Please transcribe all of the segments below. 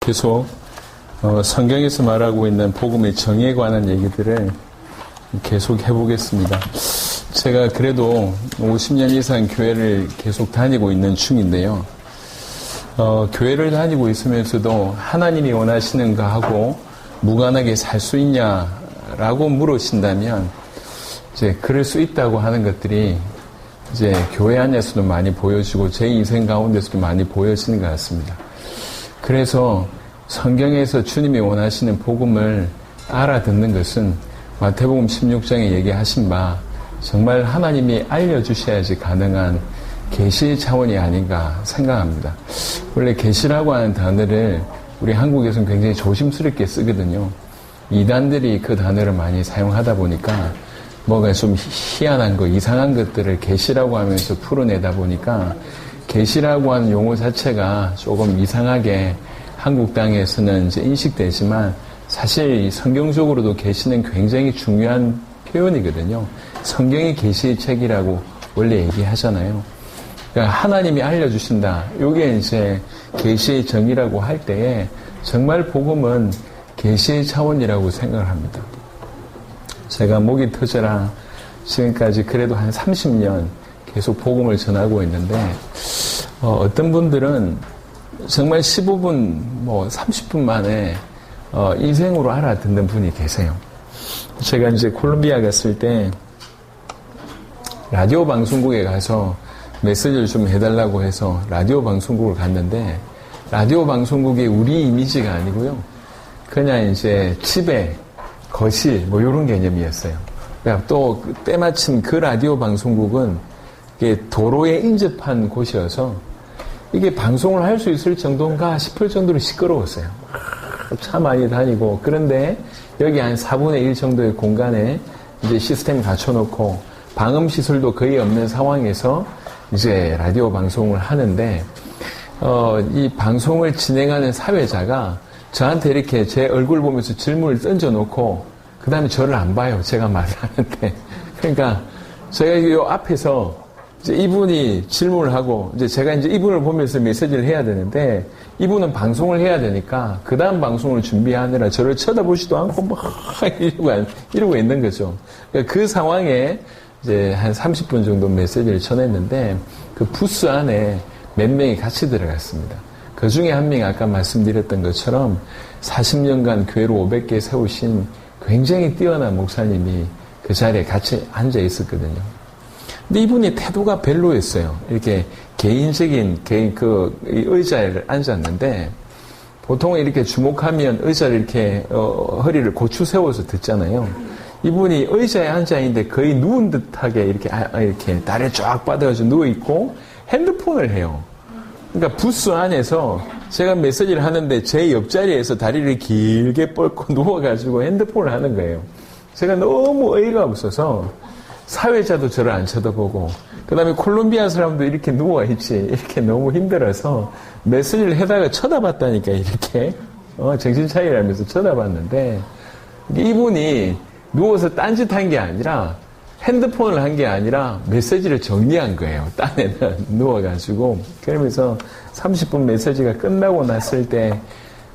계속 성경에서 말하고 있는 복음의 정의에 관한 얘기들을 계속 해보겠습니다. 제가 그래도 50년 이상 교회를 계속 다니고 있는 중인데요. 교회를 다니고 있으면서도 하나님이 원하시는가 하고 무관하게 살 수 있냐라고 물으신다면 이제 그럴 수 있다고 하는 것들이 이제 교회 안에서도 많이 보여지고 제 인생 가운데서도 많이 보여지는 것 같습니다. 그래서 성경에서 주님이 원하시는 복음을 알아듣는 것은 마태복음 16장에 얘기하신 바 정말 하나님이 알려주셔야지 가능한 계시 차원이 아닌가 생각합니다. 원래 계시라고 하는 단어를 우리 한국에서는 굉장히 조심스럽게 쓰거든요. 이단들이 그 단어를 많이 사용하다 보니까 뭐가 좀 희한한 거, 이상한 것들을 계시라고 하면서 풀어내다 보니까 계시라고 하는 용어 자체가 조금 이상하게 한국 땅에서는 이제 인식되지만 사실 성경적으로도 계시는 굉장히 중요한 표현이거든요. 성경이 계시의 책이라고 원래 얘기하잖아요. 그러니까 하나님이 알려주신다. 이게 이제 계시의 정의라고 할 때에 정말 복음은 계시의 차원이라고 생각을 합니다. 제가 목이 터져라 지금까지 그래도 한 30년 계속 복음을 전하고 있는데 어떤 분들은 정말 15분, 30분 만에 인생으로 알아듣는 분이 계세요. 제가 이제 콜롬비아 갔을 때 라디오 방송국에 가서 메시지를 좀 해달라고 해서 라디오 방송국을 갔는데 라디오 방송국이 우리 이미지가 아니고요. 그냥 이제 집에 거실 이런 개념이었어요. 그러니까 또 때마침 그 라디오 방송국은 이게 도로에 인접한 곳이어서 이게 방송을 할 수 있을 정도인가 싶을 정도로 시끄러웠어요. 차 많이 다니고 그런데 여기 한 4분의 1 정도의 공간에 이제 시스템 갖춰놓고 방음 시설도 거의 없는 상황에서 이제 라디오 방송을 하는데 이 방송을 진행하는 사회자가 저한테 이렇게 제 얼굴 보면서 질문을 던져놓고 그 다음에 저를 안 봐요. 제가 말을 하는데. 그러니까 제가 이 앞에서 이제 이분이 질문을 하고 이제 제가 이제 이분을 보면서 메시지를 해야 되는데 이분은 방송을 해야 되니까 그 다음 방송을 준비하느라 저를 쳐다보지도 않고 막 이러고 있는 거죠. 그러니까 그 상황에 이제 한 30분 정도 메시지를 전했는데 그 부스 안에 몇 명이 같이 들어갔습니다. 그 중에 한 명이 아까 말씀드렸던 것처럼 40년간 교회로 500개 세우신 굉장히 뛰어난 목사님이 그 자리에 같이 앉아 있었거든요. 근데 이분이 태도가 별로였어요. 이렇게 개인적인 의자에 앉았는데 보통 이렇게 주목하면 의자를 이렇게 허리를 고추 세워서 듣잖아요. 이분이 의자에 앉아 있는데 거의 누운 듯하게 이렇게 다리를 쫙 뻗어가지고 누워 있고 핸드폰을 해요. 그러니까 부스 안에서 제가 메시지를 하는데 제 옆자리에서 다리를 길게 뻗고 누워가지고 핸드폰을 하는 거예요. 제가 너무 어이가 없어서 사회자도 저를 안 쳐다보고 그 다음에 콜롬비아 사람도 이렇게 누워있지 이렇게 너무 힘들어서 메시지를 해다가 쳐다봤다니까 이렇게 정신 차리라면서 쳐다봤는데 이분이 누워서 딴짓한 게 아니라 핸드폰을 한 게 아니라 메시지를 정리한 거예요. 딴에는 누워가지고 그러면서 30분 메시지가 끝나고 났을 때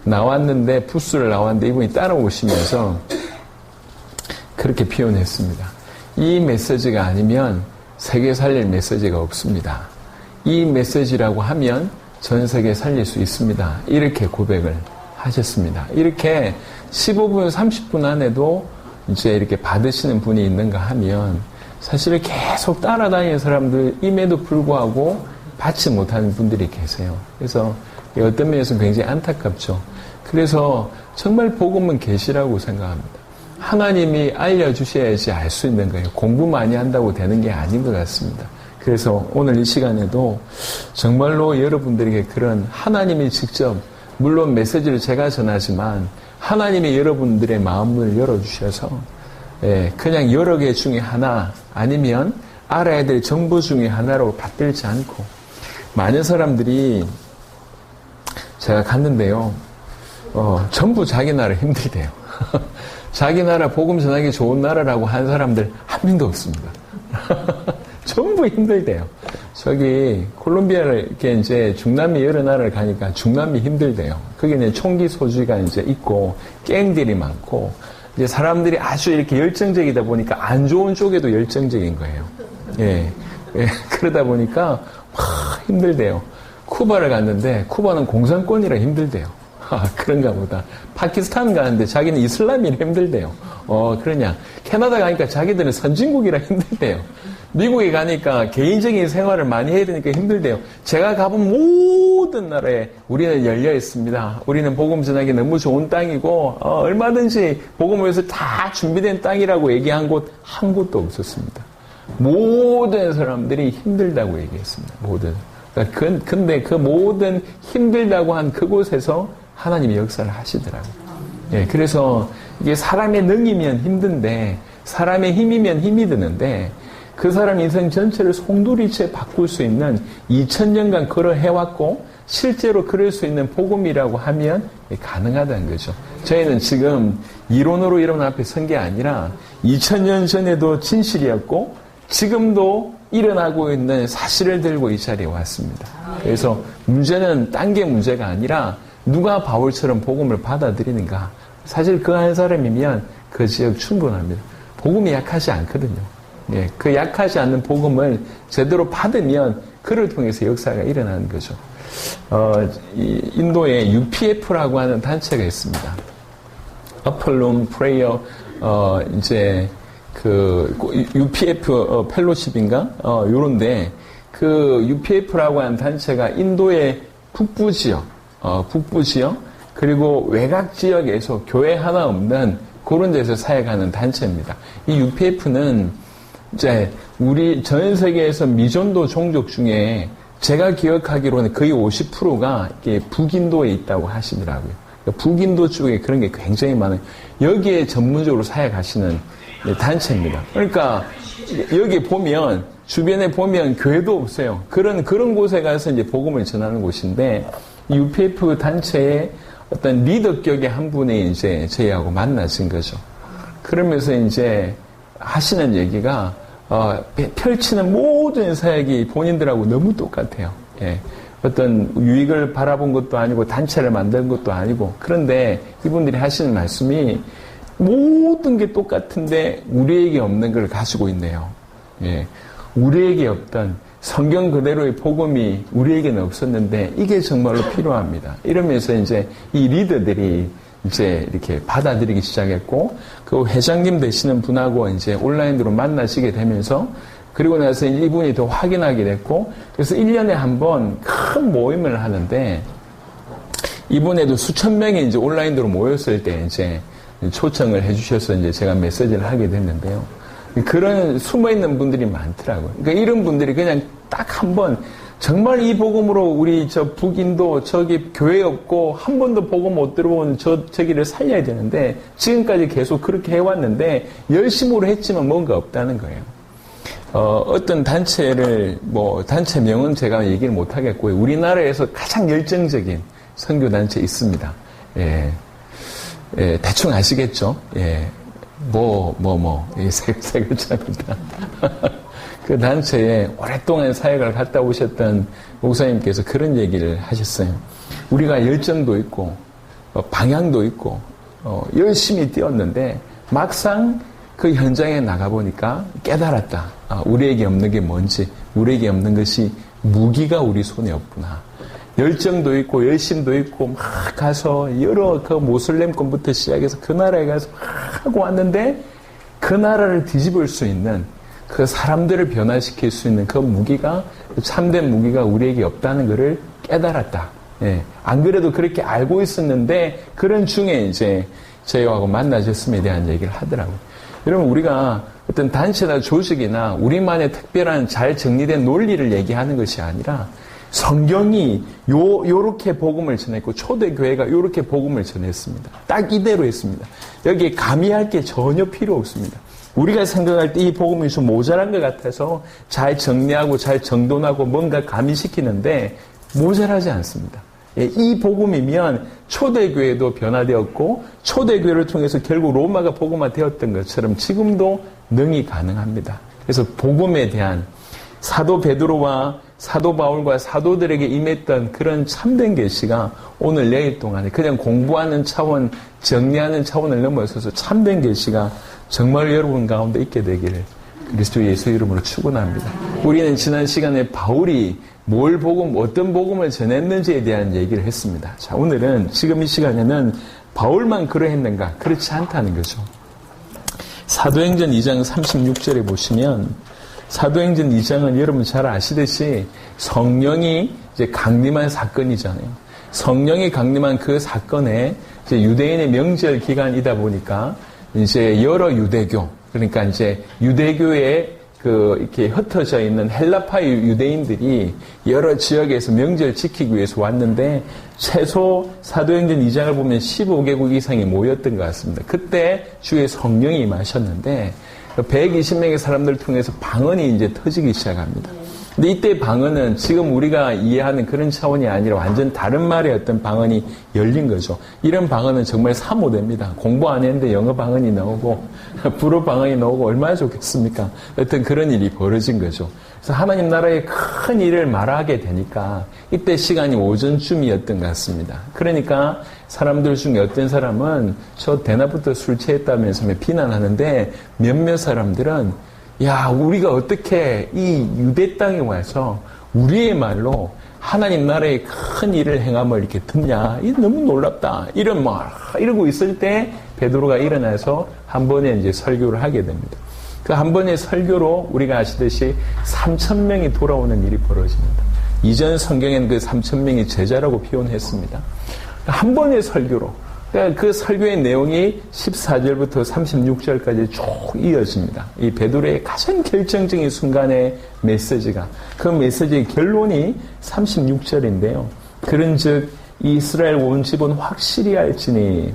나왔는데 부스를 나왔는데 이분이 따라오시면서 그렇게 표현했습니다. 이 메시지가 아니면 세계 살릴 메시지가 없습니다. 이 메시지라고 하면 전 세계 살릴 수 있습니다. 이렇게 고백을 하셨습니다. 이렇게 15분, 30분 안에도 이제 이렇게 받으시는 분이 있는가 하면 사실 계속 따라다니는 사람들임에도 불구하고 받지 못하는 분들이 계세요. 그래서 어떤 면에서는 굉장히 안타깝죠. 그래서 정말 복음은 계시라고 생각합니다. 하나님이 알려주셔야지 알 수 있는 거예요. 공부 많이 한다고 되는 게 아닌 것 같습니다. 그래서 오늘 이 시간에도 정말로 여러분들에게 그런 하나님이 직접 물론 메시지를 제가 전하지만 하나님이 여러분들의 마음을 열어주셔서 그냥 여러 개 중에 하나 아니면 알아야 될 정보 중에 하나로 받들지 않고 많은 사람들이 제가 갔는데요. 전부 자기 나라 힘들대요. 자기 나라 복음 전하기 좋은 나라라고 한 사람들 한 명도 없습니다. 전부 힘들대요. 저기 콜롬비아를 이렇게 이제 중남미 여러 나라를 가니까 중남미 힘들대요. 거기 이제 총기 소지가 이제 있고 갱들이 많고 이제 사람들이 아주 이렇게 열정적이다 보니까 안 좋은 쪽에도 열정적인 거예요. 예. 예. 그러다 보니까 막 힘들대요. 쿠바를 갔는데 쿠바는 공산권이라 힘들대요. 그런가 보다. 파키스탄 가는데 자기는 이슬람이라 힘들대요. 그러냐. 캐나다 가니까 자기들은 선진국이라 힘들대요. 미국에 가니까 개인적인 생활을 많이 해야 되니까 힘들대요. 제가 가본 모든 나라에 우리는 열려 있습니다. 우리는 복음 전하기 너무 좋은 땅이고 얼마든지 복음을 위해서 다 준비된 땅이라고 얘기한 곳 한 곳도 없었습니다. 모든 사람들이 힘들다고 얘기했습니다. 모든. 근데 그 모든 힘들다고 한 그곳에서 하나님이 역사를 하시더라고요. 예, 그래서 이게 사람의 능이면 힘든데 사람의 힘이면 힘이 드는데 그 사람 인생 전체를 송두리째 바꿀 수 있는 2000년간 그러 해왔고 실제로 그럴 수 있는 복음이라고 하면 가능하다는 거죠. 저희는 지금 이론으로 이론 앞에 선 게 아니라 2000년 전에도 진실이었고 지금도 일어나고 있는 사실을 들고 이 자리에 왔습니다. 그래서 문제는 딴 게 문제가 아니라 누가 바울처럼 복음을 받아들이는가. 사실 그 한 사람이면 그 지역 충분합니다. 복음이 약하지 않거든요. 예, 그 약하지 않는 복음을 제대로 받으면 그를 통해서 역사가 일어나는 거죠. 인도에 UPF라고 하는 단체가 있습니다. Upper Room Prayer, 이제 그 UPF 펠로십인가? 요런데 그 UPF라고 하는 단체가 인도의 북부 지역 그리고 외곽 지역에서 교회 하나 없는 그런 데서 사역하는 단체입니다. 이 UPF는 이제 우리 전 세계에서 미전도 종족 중에 제가 기억하기로는 거의 50%가 북인도에 있다고 하시더라고요. 북인도 쪽에 그런 게 굉장히 많아요. 여기에 전문적으로 사역하시는 단체입니다. 그러니까 여기 보면 주변에 보면 교회도 없어요. 그런 곳에 가서 이제 복음을 전하는 곳인데 UPF 단체의 어떤 리더격의 한 분이 이제 저희하고 만나신 거죠. 그러면서 이제 하시는 얘기가 펼치는 모든 사역이 본인들하고 너무 똑같아요. 예. 어떤 유익을 바라본 것도 아니고 단체를 만든 것도 아니고 그런데 이분들이 하시는 말씀이 모든 게 똑같은데 우리에게 없는 걸 가지고 있네요. 예. 우리에게 없던 성경 그대로의 복음이 우리에게는 없었는데 이게 정말로 필요합니다. 이러면서 이제 이 리더들이 이제 이렇게 받아들이기 시작했고 그 회장님 되시는 분하고 이제 온라인으로 만나시게 되면서 그리고 나서 이분이 더 확인하게 됐고 그래서 1년에 한 번 큰 모임을 하는데 이번에도 수천 명이 이제 온라인으로 모였을 때 이제 초청을 해주셔서 이제 제가 메시지를 하게 됐는데요. 그런 숨어있는 분들이 많더라고요. 그러니까 이런 분들이 그냥 딱 한 번, 정말 이 복음으로 우리 저 북인도 저기 교회 없고 한 번도 복음 못 들어본 저기를 살려야 되는데 지금까지 계속 그렇게 해왔는데 열심으로 했지만 뭔가 없다는 거예요. 어떤 단체를, 단체명은 제가 얘기를 못 하겠고요. 우리나라에서 가장 열정적인 선교단체 있습니다. 예. 예, 대충 아시겠죠? 예. 세 글자입니다. 그 단체에 오랫동안 사역을 갔다 오셨던 목사님께서 그런 얘기를 하셨어요. 우리가 열정도 있고, 방향도 있고, 열심히 뛰었는데, 막상 그 현장에 나가보니까 깨달았다. 우리에게 없는 게 뭔지, 우리에게 없는 것이 무기가 우리 손에 없구나. 열정도 있고 열심도 있고 막 가서 여러 그 모슬렘권부터 시작해서 그 나라에 가서 막 하고 왔는데 그 나라를 뒤집을 수 있는 그 사람들을 변화시킬 수 있는 그 무기가 참된 무기가 우리에게 없다는 것을 깨달았다. 예. 안 그래도 그렇게 알고 있었는데 그런 중에 이제 저희하고 만나셨음에 대한 얘기를 하더라고요. 여러분 우리가 어떤 단체나 조직이나 우리만의 특별한 잘 정리된 논리를 얘기하는 것이 아니라 성경이 요렇게 복음을 전했고 초대교회가 요렇게 복음을 전했습니다. 딱 이대로 했습니다. 여기에 가미할 게 전혀 필요 없습니다. 우리가 생각할 때 이 복음이 좀 모자란 것 같아서 잘 정리하고 잘 정돈하고 뭔가 가미시키는데 모자라지 않습니다. 이 복음이면 초대교회도 변화되었고 초대교회를 통해서 결국 로마가 복음화 되었던 것처럼 지금도 능히 가능합니다. 그래서 복음에 대한 사도 베드로와 사도 바울과 사도들에게 임했던 그런 참된 계시가 오늘 내일 동안에 그냥 공부하는 차원, 정리하는 차원을 넘어서서 참된 계시가 정말 여러분 가운데 있게 되기를 그리스도 예수 이름으로 축원합니다. 우리는 지난 시간에 바울이 뭘 복음, 어떤 복음을 전했는지에 대한 얘기를 했습니다. 자, 오늘은 지금 이 시간에는 바울만 그러했는가? 그렇지 않다는 거죠. 사도행전 2장 36절에 보시면 사도행전 2장은 여러분 잘 아시듯이 성령이 이제 강림한 사건이잖아요. 성령이 강림한 그 사건에 이제 유대인의 명절 기간이다 보니까 이제 여러 유대교, 그러니까 이제 유대교에 이렇게 흩어져 있는 헬라파의 유대인들이 여러 지역에서 명절 지키기 위해서 왔는데 최소 사도행전 2장을 보면 15개국 이상이 모였던 것 같습니다. 그때 주의 성령이 임하셨는데 120명의 사람들을 통해서 방언이 이제 터지기 시작합니다. 근데 이때 방언은 지금 우리가 이해하는 그런 차원이 아니라 완전 다른 말의 어떤 방언이 열린 거죠. 이런 방언은 정말 사모됩니다. 공부 안 했는데 영어 방언이 나오고 불어 방언이 나오고 얼마나 좋겠습니까? 어떤 그런 일이 벌어진 거죠. 그래서 하나님 나라의 큰 일을 말하게 되니까 이때 시간이 오전쯤이었던 것 같습니다. 그러니까 사람들 중에 어떤 사람은 저 대낮부터 술 취했다면서 비난하는데 몇몇 사람들은 야, 우리가 어떻게 이 유대 땅에 와서 우리의 말로 하나님 나라의 큰 일을 행함을 이렇게 듣냐? 이 너무 놀랍다. 이러고 있을 때 베드로가 일어나서 한 번에 이제 설교를 하게 됩니다. 그 한 번의 설교로 우리가 아시듯이 3,000명이 돌아오는 일이 벌어집니다. 이전 성경에는 그 3,000명이 제자라고 표현했습니다. 한 번의 설교로. 그 설교의 내용이 14절부터 36절까지 쭉 이어집니다. 이 베드로의 가장 결정적인 순간의 메시지가, 그 메시지의 결론이 36절인데요. 그런즉 이스라엘 온 집은 확실히 알지니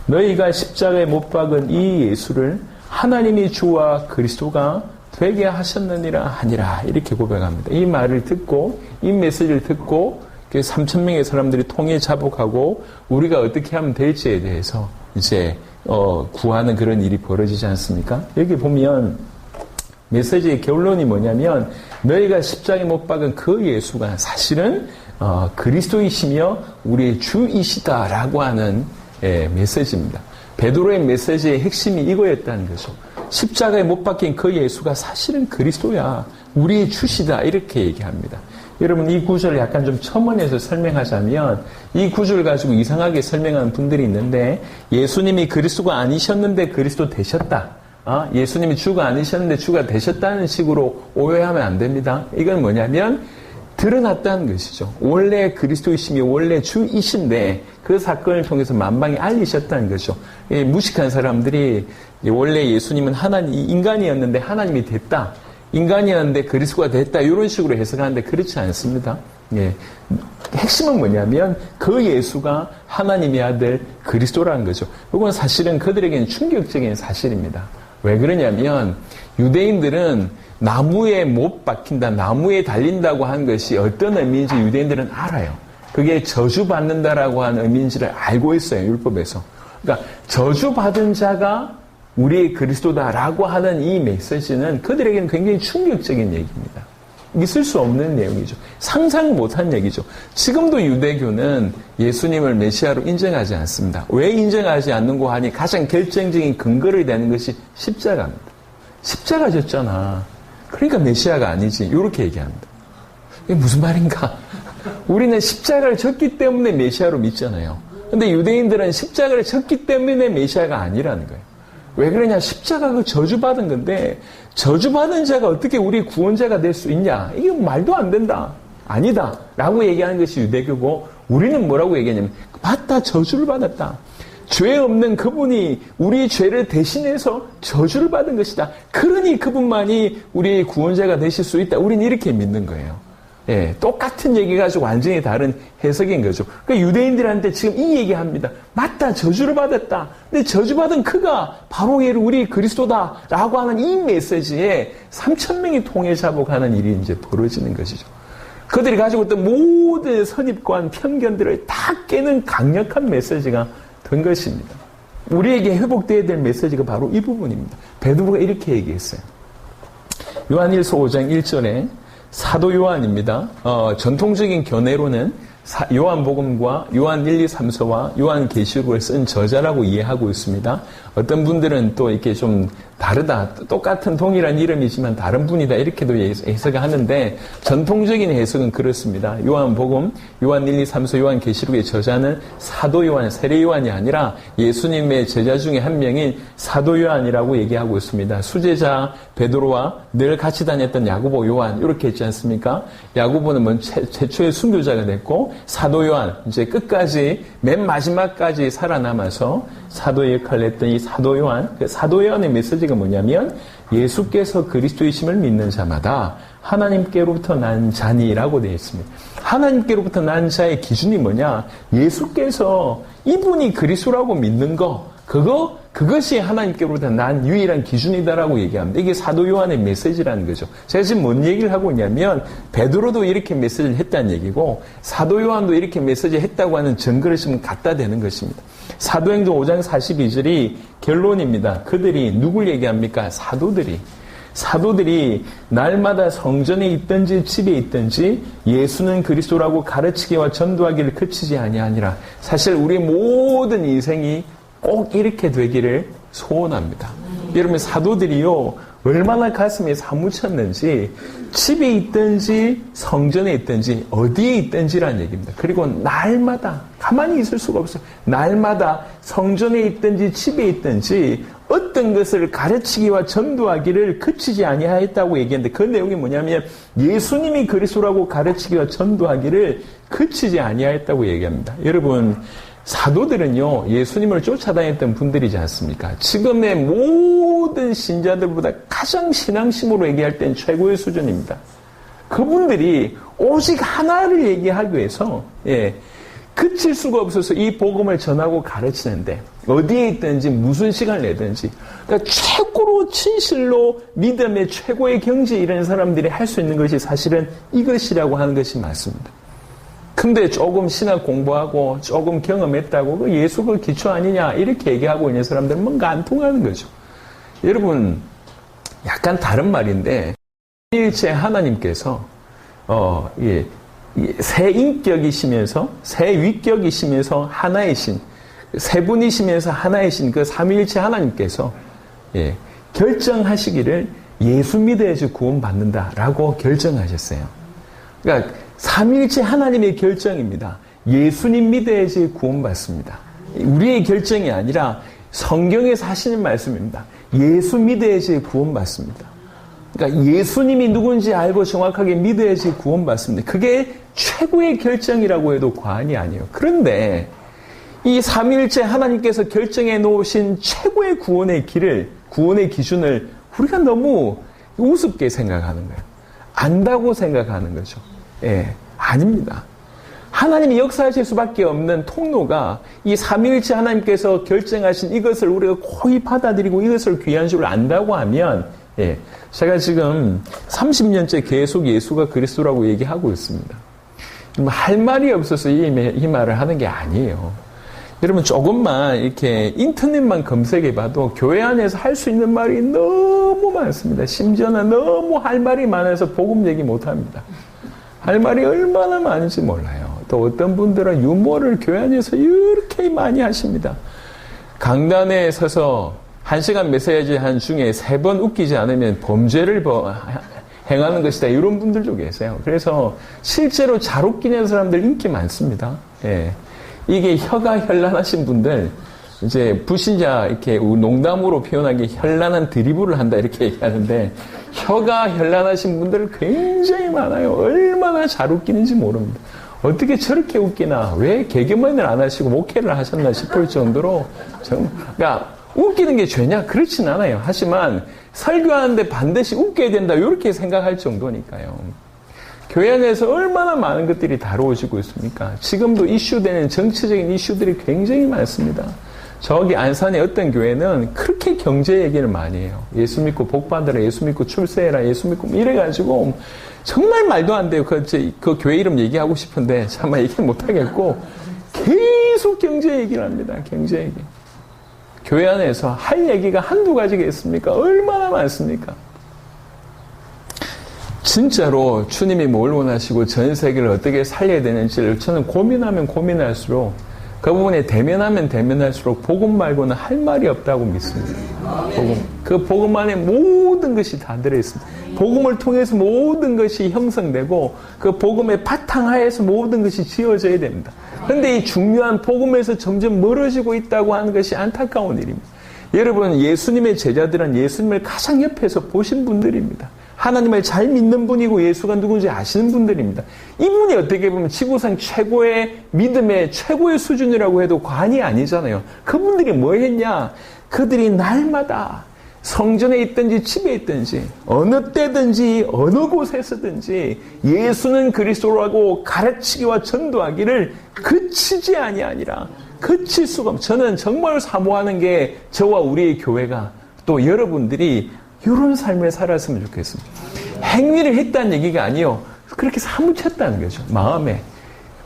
너희가 십자가에 못 박은 이 예수를 하나님이 주와 그리스도가 되게 하셨느니라 하니라. 이렇게 고백합니다. 이 말을 듣고, 이 메시지를 듣고 3,000명의 사람들이 통일 자복하고 우리가 어떻게 하면 될지에 대해서 이제 구하는 그런 일이 벌어지지 않습니까? 여기 보면 메시지의 결론이 뭐냐면 너희가 십자가에 못 박은 그 예수가 사실은 그리스도이시며 우리의 주이시다라고 하는 메시지입니다. 베드로의 메시지의 핵심이 이거였다는 거죠. 십자가에 못 박힌 그 예수가 사실은 그리스도야. 우리의 주시다. 이렇게 얘기합니다. 여러분 이 구절을 약간 좀 첨언해서 설명하자면 이 구절을 가지고 이상하게 설명하는 분들이 있는데 예수님이 그리스도가 아니셨는데 그리스도 되셨다. 예수님이 주가 아니셨는데 주가 되셨다는 식으로 오해하면 안 됩니다. 이건 뭐냐면 드러났다는 것이죠. 원래 그리스도이시며 원래 주이신데 그 사건을 통해서 만방에 알리셨다는 거죠. 무식한 사람들이 원래 예수님은 인간이었는데 하나님이 됐다. 인간이었는데 그리스도가 됐다. 이런 식으로 해석하는데 그렇지 않습니다. 핵심은 뭐냐면 그 예수가 하나님의 아들 그리스도라는 거죠. 이건 사실은 그들에게는 충격적인 사실입니다. 왜 그러냐면 유대인들은 나무에 못 박힌다, 나무에 달린다고 하는 것이 어떤 의미인지 유대인들은 알아요. 그게 저주받는다라고 하는 의미인지를 알고 있어요. 율법에서. 그러니까 저주받은 자가 우리의 그리스도다라고 하는 이 메시지는 그들에게는 굉장히 충격적인 얘기입니다. 있을 수 없는 내용이죠. 상상 못한 얘기죠. 지금도 유대교는 예수님을 메시아로 인정하지 않습니다. 왜 인정하지 않는고 하니 가장 결정적인 근거를 대는 것이 십자가입니다. 십자가 졌잖아. 그러니까 메시아가 아니지. 이렇게 얘기합니다. 이게 무슨 말인가? 우리는 십자가를 졌기 때문에 메시아로 믿잖아요. 근데 유대인들은 십자가를 졌기 때문에 메시아가 아니라는 거예요. 왜 그러냐? 십자가가 저주받은 건데 저주받은 자가 어떻게 우리 구원자가 될 수 있냐? 이게 말도 안 된다. 아니다. 라고 얘기하는 것이 유대교고 우리는 뭐라고 얘기하냐면 맞다. 저주를 받았다. 죄 없는 그분이 우리의 죄를 대신해서 저주를 받은 것이다. 그러니 그분만이 우리의 구원자가 되실 수 있다. 우리는 이렇게 믿는 거예요. 똑같은 얘기 가지고 완전히 다른 해석인 거죠. 그러니까 유대인들한테 지금 이 얘기합니다. 맞다, 저주를 받았다. 근데 저주받은 그가 바로 우리 그리스도다라고 하는 이 메시지에 3,000명이 통일 자복하는 일이 이제 벌어지는 것이죠. 그들이 가지고 있던 모든 선입관, 편견들을 다 깨는 강력한 메시지가 된 것입니다. 우리에게 회복되어야 될 메시지가 바로 이 부분입니다. 베드로가 이렇게 얘기했어요. 요한일서 5장 1절에 사도 요한입니다. 전통적인 견해로는 요한복음과 요한 1, 2, 3서와 요한계시록을 쓴 저자라고 이해하고 있습니다. 어떤 분들은 또 이렇게 좀 다르다, 똑같은 동일한 이름이지만 다른 분이다 이렇게도 해석을 하는데 전통적인 해석은 그렇습니다. 요한복음, 요한 1, 2, 3서 요한계시록의 저자는 사도 요한, 세례 요한이 아니라 예수님의 제자 중에 한 명인 사도 요한이라고 얘기하고 있습니다. 수제자 베드로와 늘 같이 다녔던 야고보, 요한 이렇게 했지 않습니까? 야고보는 최초의 순교자가 됐고 사도 요한 이제 끝까지 맨 마지막까지 살아남아서 사도의 역할을 했던 이 사도 요한, 그 사도 요한의 메시지가 뭐냐면 예수께서 그리스도이심을 믿는 자마다 하나님께로부터 난 자니라고 되어 있습니다. 하나님께로부터 난 자의 기준이 뭐냐? 예수께서 이분이 그리스도라고 믿는 거, 그것이 하나님께로부터 난 유일한 기준이다라고 얘기합니다. 이게 사도 요한의 메시지라는 거죠. 제가 지금 뭔 얘기를 하고 있냐면 베드로도 이렇게 메시지를 했다는 얘기고 사도 요한도 이렇게 메시지를 했다고 하는 증거를 지금 갖다 대는 것입니다. 사도행전 5장 42절이 결론입니다. 그들이 누굴 얘기합니까? 사도들이 날마다 성전에 있든지 집에 있든지 예수는 그리스도라고 가르치기와 전도하기를 그치지 아니하니라. 사실 우리 모든 인생이 꼭 이렇게 되기를 소원합니다. 여러분 사도들이요 얼마나 가슴에 사무쳤는지 집에 있든지 성전에 있든지 어디에 있든지라는 얘기입니다. 그리고 날마다 가만히 있을 수가 없어요. 날마다 성전에 있든지 집에 있든지 어떤 것을 가르치기와 전도하기를 그치지 아니하였다고 얘기했는데 그 내용이 뭐냐면 예수님이 그리스도라고 가르치기와 전도하기를 그치지 아니하였다고 얘기합니다. 여러분 사도들은요, 예수님을 쫓아다녔던 분들이지 않습니까? 지금의 모든 신자들보다 가장 신앙심으로 얘기할 땐 최고의 수준입니다. 그분들이 오직 하나를 얘기하기 위해서, 그칠 수가 없어서 이 복음을 전하고 가르치는데, 어디에 있든지 무슨 시간을 내든지, 그러니까 최고로 진실로 믿음의 최고의 경지에 이르는 사람들이 할 수 있는 것이 사실은 이것이라고 하는 것이 맞습니다. 근데 조금 신학 공부하고 조금 경험했다고 그 예수 그 기초 아니냐 이렇게 얘기하고 있는 사람들은 뭔가 안 통하는 거죠. 여러분 약간 다른 말인데 일체 하나님께서 세 인격이시면서 세 위격이시면서 하나의 신, 세 분이시면서 하나의 신 그 삼위일체 하나님께서 결정하시기를 예수 믿어야지 구원받는다라고 결정하셨어요. 그러니까 삼위일체 하나님의 결정입니다. 예수님 믿어야지 구원받습니다. 우리의 결정이 아니라 성경에서 하시는 말씀입니다. 예수 믿어야지 구원받습니다. 그러니까 예수님이 누군지 알고 정확하게 믿어야지 구원받습니다. 그게 최고의 결정이라고 해도 과언이 아니에요. 그런데 이 삼위일체 하나님께서 결정해 놓으신 최고의 구원의 길을, 구원의 기준을 우리가 너무 우습게 생각하는 거예요. 안다고 생각하는 거죠. 아닙니다. 하나님이 역사하실 수밖에 없는 통로가 이 삼위일체 하나님께서 결정하신 이것을 우리가 고이 받아들이고 이것을 귀한 줄 안다고 하면 제가 지금 30년째 계속 예수가 그리스도라고 얘기하고 있습니다. 할 말이 없어서 이 말을 하는 게 아니에요. 여러분 조금만 이렇게 인터넷만 검색해봐도 교회 안에서 할 수 있는 말이 너무 많습니다. 심지어는 너무 할 말이 많아서 복음 얘기 못합니다. 할 말이 얼마나 많은지 몰라요. 또 어떤 분들은 유머를 교회 안에서 이렇게 많이 하십니다. 강단에 서서 1시간 메시지 한 중에 3번 웃기지 않으면 범죄를 행하는 것이다. 이런 분들도 계세요. 그래서 실제로 잘 웃기는 사람들 인기 많습니다. 이게 혀가 현란하신 분들, 이제 불신자 이렇게 농담으로 표현하기 현란한 드리블을 한다 이렇게 얘기하는데 혀가 현란하신 분들 굉장히 많아요. 얼마나 잘 웃기는지 모릅니다. 어떻게 저렇게 웃기나, 왜 개그맨을 안 하시고 목회를 하셨나 싶을 정도로 그러니까 웃기는 게 죄냐? 그렇진 않아요. 하지만 설교하는데 반드시 웃겨야 된다 이렇게 생각할 정도니까요. 교회 안에서 얼마나 많은 것들이 다루어지고 있습니까? 지금도 이슈되는 정치적인 이슈들이 굉장히 많습니다. 저기 안산의 어떤 교회는 그렇게 경제 얘기를 많이 해요. 예수 믿고 복 받으라, 예수 믿고 출세해라, 예수 믿고 이래가지고 정말 말도 안 돼요. 그 교회 이름 얘기하고 싶은데 참아 얘기 못하겠고 계속 경제 얘기를 합니다. 경제 얘기. 교회 안에서 할 얘기가 한두 가지가 있습니까? 얼마나 많습니까? 진짜로 주님이 뭘 원하시고 전 세계를 어떻게 살려야 되는지를 저는 고민하면 고민할수록 그 부분에 대면하면 대면할수록 복음 말고는 할 말이 없다고 믿습니다. 복음. 그 복음 안에 모든 것이 다 들어있습니다. 복음을 통해서 모든 것이 형성되고 그 복음의 바탕하에서 모든 것이 지어져야 됩니다. 그런데 이 중요한 복음에서 점점 멀어지고 있다고 하는 것이 안타까운 일입니다. 여러분, 예수님의 제자들은 예수님을 가장 옆에서 보신 분들입니다. 하나님을 잘 믿는 분이고 예수가 누군지 아시는 분들입니다. 이분이 어떻게 보면 지구상 최고의 믿음의 최고의 수준이라고 해도 과언이 아니잖아요. 그분들이 뭐 했냐? 그들이 날마다 성전에 있든지 집에 있든지 어느 때든지 어느 곳에서든지 예수는 그리스도라고 가르치기와 전도하기를 그치지 아니하니라. 그칠 수가 없어요. 저는 정말 사모하는 게 저와 우리의 교회가 또 여러분들이 이런 삶을 살았으면 좋겠습니다. 행위를 했다는 얘기가 아니요. 그렇게 사무쳤다는 거죠. 마음에.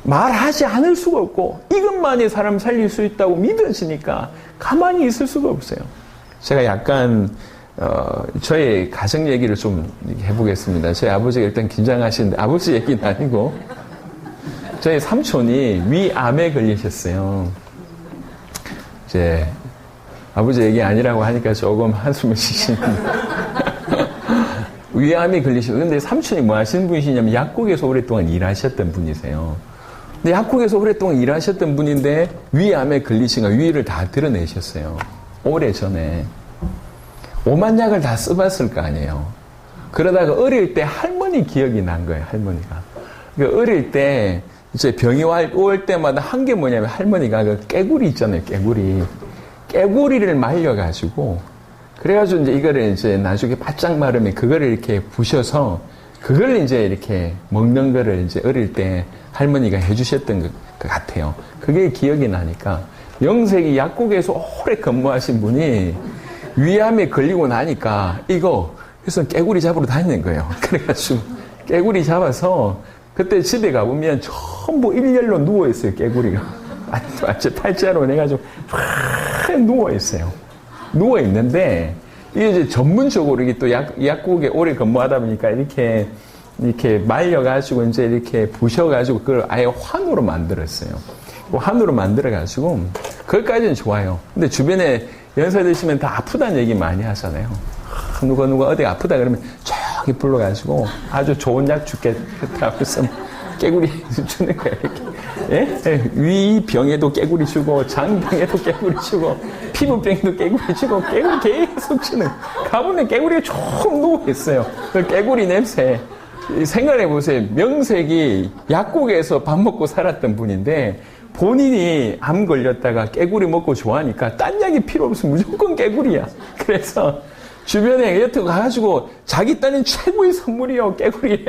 말하지 않을 수가 없고 이것만이 사람 살릴 수 있다고 믿어지니까 가만히 있을 수가 없어요. 제가 약간 저의 가정 얘기를 좀 해보겠습니다. 저희 아버지가 일단 긴장하시는데 아버지 얘기는 아니고 저희 삼촌이 위암에 걸리셨어요. 이제 아버지 얘기 아니라고 하니까 조금 한숨을 쉬시는데 위암이 걸리시고 근데 삼촌이 뭐 하시는 분이시냐면 약국에서 오랫동안 일하셨던 분이세요. 근데 약국에서 오랫동안 일하셨던 분인데 위암에 걸리시니까 위를 다 드러내셨어요. 오래전에 5만 약을 다 써봤을 거 아니에요. 그러다가 어릴 때 할머니 기억이 난 거예요. 할머니가. 그러니까 어릴 때 이제 병이 올 때마다 한 게 뭐냐면 할머니가 그 깨구리 있잖아요. 깨구리를 말려가지고 그래가지고 이제 이거를 이제 나중에 바짝 마르면 그거를 이렇게 부셔서 그걸 이제 이렇게 먹는 거를 이제 어릴 때 할머니가 해주셨던 것 같아요. 그게 기억이 나니까 영세기 약국에서 오래 근무하신 분이 위암에 걸리고 나니까 이거 그래서 깨구리 잡으러 다니는 거예요. 그래가지고 깨구리 잡아서 그때 집에 가보면 전부 일렬로 누워있어요. 깨구리가 완전 탈자로 해가지고 쫙 누워있어요. 누워있는데 이게 이제 전문적으로 이게 또 약국에 오래 근무하다 보니까 이렇게 말려가지고 이제 이렇게 부셔가지고 그걸 아예 환으로 만들었어요. 환으로 만들어가지고 그것까지는 좋아요. 근데 주변에 연세 드시면 다 아프다는 얘기 많이 하잖아요. 누가 어디 아프다 그러면 저기 불러가지고 아주 좋은 약 죽겠다 하면서 깨구리 주는 거예요. 이렇게. 예? 위 병에도 깨구리 주고 장병에도 깨구리 주고 피부병에도 깨구리 주고 깨구리 계속 주는. 가보면 깨구리가 쭉 누워있어요. 그 깨구리 냄새. 생각해보세요. 명색이 약국에서 밥 먹고 살았던 분인데 본인이 암 걸렸다가 깨구리 먹고 좋아하니까 딴 약이 필요 없으면 무조건 깨구리야. 그래서 주변에 여태 가가지고 자기 딸인 최고의 선물이요. 깨구리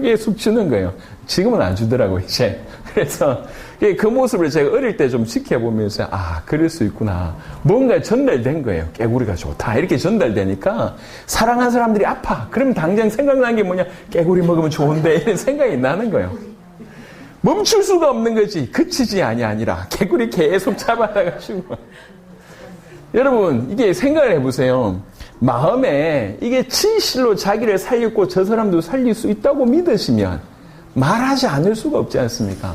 계속 주는 거예요. 지금은 안 주더라고요, 이제. 그래서 그 모습을 제가 어릴 때 좀 지켜보면서 그럴 수 있구나. 뭔가 전달된 거예요. 깨구리가 좋다. 이렇게 전달되니까 사랑하는 사람들이 아파. 그럼 당장 생각나는 게 뭐냐. 깨구리 먹으면 좋은데 이런 생각이 나는 거예요. 멈출 수가 없는 거지. 그치지 아니라 깨구리 계속 잡아다가지고. 여러분 이게 생각을 해보세요. 마음에 이게 진실로 자기를 살렸고 저 사람도 살릴 수 있다고 믿으시면 말하지 않을 수가 없지 않습니까?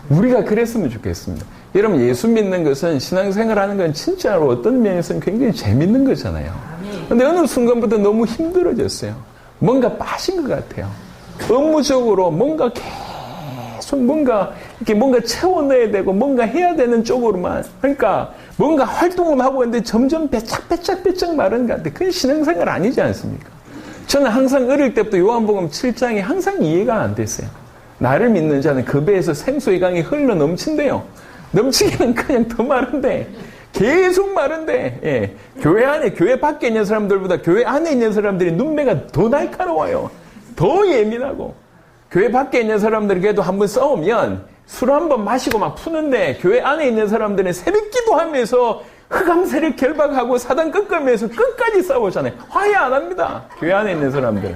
우리가 그랬으면 좋겠습니다. 여러분 예수 믿는 것은 신앙생활하는 건 진짜로 어떤 면에서는 굉장히 재밌는 거잖아요. 근데 어느 순간부터 너무 힘들어졌어요. 뭔가 빠진 것 같아요. 업무적으로 뭔가 계속 뭔가 채워넣어야 되고 뭔가 해야 되는 쪽으로만. 그러니까 뭔가 활동을 하고 있는데 점점 배짝 마른 것 같아요. 그건 신앙생활 아니지 않습니까? 저는 항상 어릴 때부터 요한복음 7장이 항상 이해가 안 됐어요. 나를 믿는 자는 그 배에서 생수의 강이 흘러 넘친대요. 넘치기는 그냥 더 마른데 계속 마른데 예. 교회 밖에 있는 사람들보다 교회 안에 있는 사람들이 눈매가 더 날카로워요. 더 예민하고 교회 밖에 있는 사람들이 그래도 한번 싸우면 술 한번 마시고 막 푸는데 교회 안에 있는 사람들은 새벽 기도하면서 흑암세력 결박하고 사단 꺾으면서 끝까지 싸우잖아요. 화해 안 합니다. 교회 안에 있는 사람들.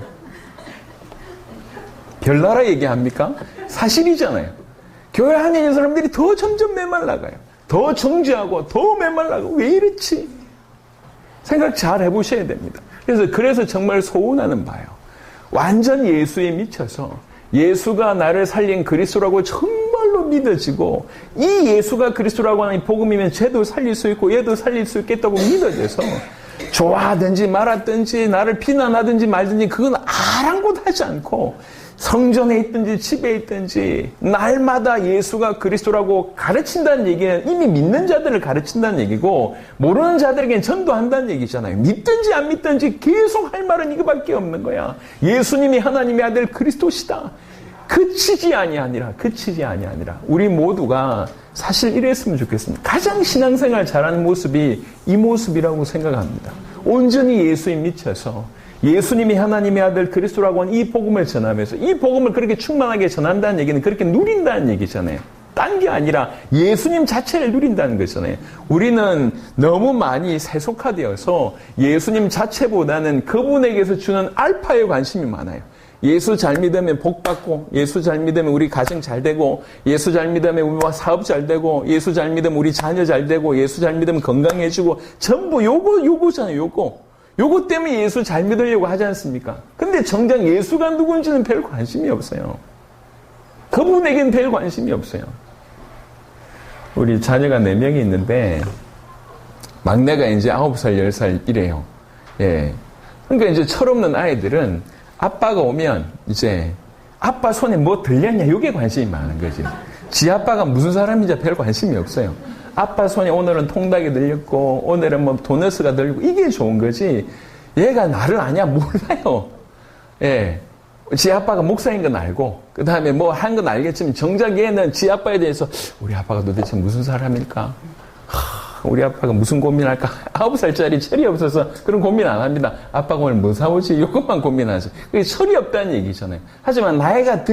별나라 얘기합니까? 사실이잖아요. 교회 안에 있는 사람들이 더 점점 메말라가요. 더 정죄하고 더 메말라가고 왜 이렇지? 생각 잘 해보셔야 됩니다. 그래서 정말 소원하는 바예요. 완전 예수에 미쳐서 예수가 나를 살린 그리스도라고 정말로 믿어지고 이 예수가 그리스도라고 하는 이 복음이면 쟤도 살릴 수 있고 얘도 살릴 수 있겠다고 믿어져서 좋아하든지 말았든지 나를 비난하든지 말든지 그건 아랑곳하지 않고 성전에 있든지 집에 있든지 날마다 예수가 그리스도라고 가르친다는 얘기는 이미 믿는 자들을 가르친다는 얘기고 모르는 자들에게는 전도한다는 얘기잖아요. 믿든지 안 믿든지 계속 할 말은 이거밖에 없는 거야. 예수님이 하나님의 아들 그리스도시다. 그치지 아니하니라. 우리 모두가 사실 이랬으면 좋겠습니다. 가장 신앙생활 잘하는 모습이 이 모습이라고 생각합니다. 온전히 예수에 미쳐서 예수님이 하나님의 아들 그리스도라고 하는 이 복음을 전하면서 이 복음을 그렇게 충만하게 전한다는 얘기는 그렇게 누린다는 얘기잖아요. 딴 게 아니라 예수님 자체를 누린다는 거잖아요. 우리는 너무 많이 세속화되어서 예수님 자체보다는 그분에게서 주는 알파에 관심이 많아요. 예수 잘 믿으면 복 받고, 예수 잘 믿으면 우리 가정 잘 되고, 예수 잘 믿으면 우리 사업 잘 되고, 예수 잘 믿으면 우리 자녀 잘 되고, 예수 잘 믿으면 건강해지고, 전부 요거잖아요, 요거 때문에 예수 잘 믿으려고 하지 않습니까? 근데 정작 예수가 누군지는 별 관심이 없어요. 그분에겐 별 관심이 없어요. 우리 자녀가 4명이 있는데, 막내가 이제 9살, 10살 이래요. 예. 그러니까 이제 철없는 아이들은 아빠가 오면 이제 아빠 손에 뭐 들렸냐, 요게 관심이 많은 거지. 지 아빠가 무슨 사람인지 별 관심이 없어요. 아빠 손에 오늘은 통닭이 들렸고, 오늘은 뭐 도너스가 들리고, 이게 좋은 거지. 얘가 나를 아냐? 몰라요. 예. 지 아빠가 목사인 건 알고, 그 다음에 뭐 한 건 알겠지만, 정작 얘는 지 아빠에 대해서, 우리 아빠가 도대체 무슨 사람일까? 우리 아빠가 무슨 고민할까? 9살짜리 철이 없어서 그런 고민 안 합니다. 아빠가 오늘 뭐 사오지? 이것만 고민하지. 그게 철이 없다는 얘기잖아요. 하지만 나이가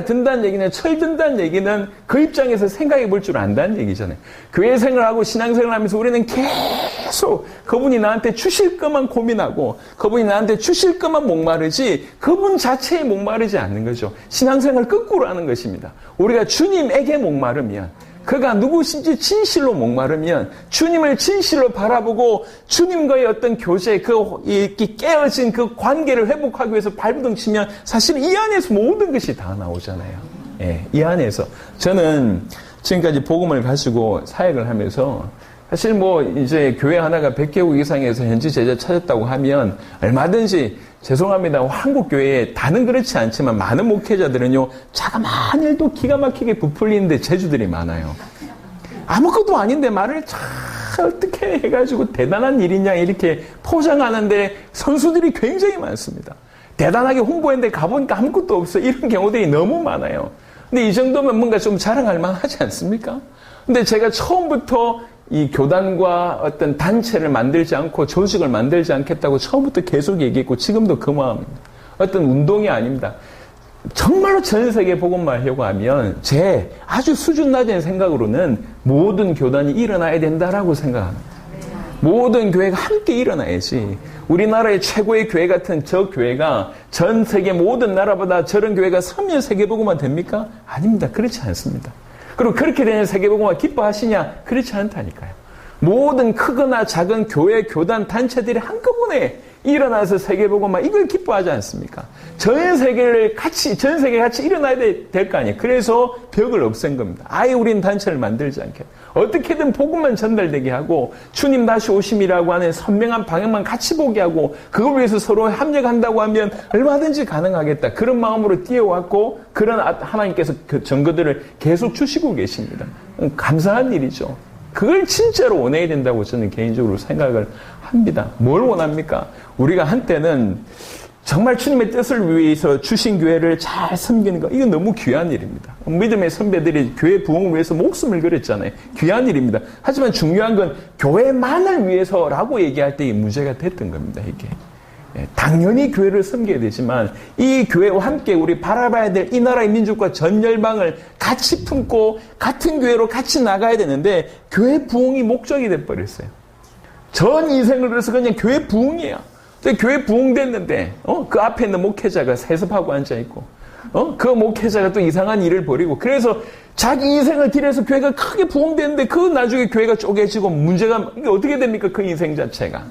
든다는 얘기는, 철 든다는 얘기는 그 입장에서 생각해 볼 줄 안다는 얘기잖아요. 교회 생활하고 신앙생활 하면서 우리는 계속 그분이 나한테 주실 것만 고민하고, 그분이 나한테 주실 것만 목마르지, 그분 자체에 목마르지 않는 거죠. 신앙생활 거꾸로 하는 것입니다. 우리가 주님에게 목마르면, 그가 누구신지 진실로 목마르면, 주님을 진실로 바라보고 주님과의 어떤 교제, 깨어진 그 관계를 회복하기 위해서 발부둥 치면 사실 이 안에서 모든 것이 다 나오잖아요. 예, 이 안에서. 저는 지금까지 복음을 가지고 사역을 하면서 사실 뭐 이제 교회 하나가 100개국 이상에서 현지 제자 찾았다고 하면 얼마든지 죄송합니다. 한국 교회에 다는 그렇지 않지만 많은 목회자들은요, 자그마한 일도 기가 막히게 부풀리는데 재주들이 많아요. 아무것도 아닌데 말을 잘 어떻게 해가지고 대단한 일이냐 이렇게 포장하는데 선수들이 굉장히 많습니다. 대단하게 홍보했는데 가보니까 아무것도 없어. 이런 경우들이 너무 많아요. 근데 이 정도면 뭔가 좀 자랑할 만하지 않습니까? 근데 제가 처음부터 이 교단과 어떤 단체를 만들지 않고 조직을 만들지 않겠다고 처음부터 계속 얘기했고 지금도 그 마음입니다. 어떤 운동이 아닙니다. 정말로 전 세계 복음만 하려고 하면 제 아주 수준 낮은 생각으로는 모든 교단이 일어나야 된다라고 생각합니다. 모든 교회가 함께 일어나야지. 우리나라의 최고의 교회 같은 저 교회가 전 세계 모든 나라보다 저런 교회가 서면 세계복음만 됩니까? 아닙니다. 그렇지 않습니다. 그리고 그렇게 되는 세계복음화 기뻐하시냐? 그렇지 않다니까요. 모든 크거나 작은 교회, 교단, 단체들이 한꺼번에 일어나서 세계복음화 이걸 기뻐하지 않습니까? 전 세계 같이 일어나야 될 거 아니에요. 그래서 벽을 없앤 겁니다. 아예 우린 단체를 만들지 않게. 어떻게든 복음만 전달되게 하고 주님 다시 오심이라고 하는 선명한 방향만 같이 보게 하고 그걸 위해서 서로 협력한다고 하면 얼마든지 가능하겠다. 그런 마음으로 뛰어왔고 그런 하나님께서 그 증거들을 계속 주시고 계십니다. 감사한 일이죠. 그걸 진짜로 원해야 된다고 저는 개인적으로 생각을 합니다. 뭘 원합니까? 우리가 한때는 정말 주님의 뜻을 위해서 주신 교회를 잘 섬기는 거, 이건 너무 귀한 일입니다. 믿음의 선배들이 교회 부흥을 위해서 목숨을 걸었잖아요. 귀한 일입니다. 하지만 중요한 건 교회만을 위해서라고 얘기할 때 문제가 됐던 겁니다. 이게. 당연히 교회를 섬겨야 되지만 이 교회와 함께 우리 바라봐야 될 이 나라의 민족과 전 열방을 같이 품고 같은 교회로 같이 나가야 되는데 교회 부흥이 목적이 돼버렸어요. 전 인생을 그래서 그냥 교회 부흥이에요. 근데 교회 부흥됐는데 그 앞에 있는 목회자가 세습하고 앉아있고 그 목회자가 또 이상한 일을 벌이고 그래서 자기 인생을 들여서 교회가 크게 부흥됐는데 그 나중에 교회가 쪼개지고 문제가 이게 어떻게 됩니까? 그 인생 자체가.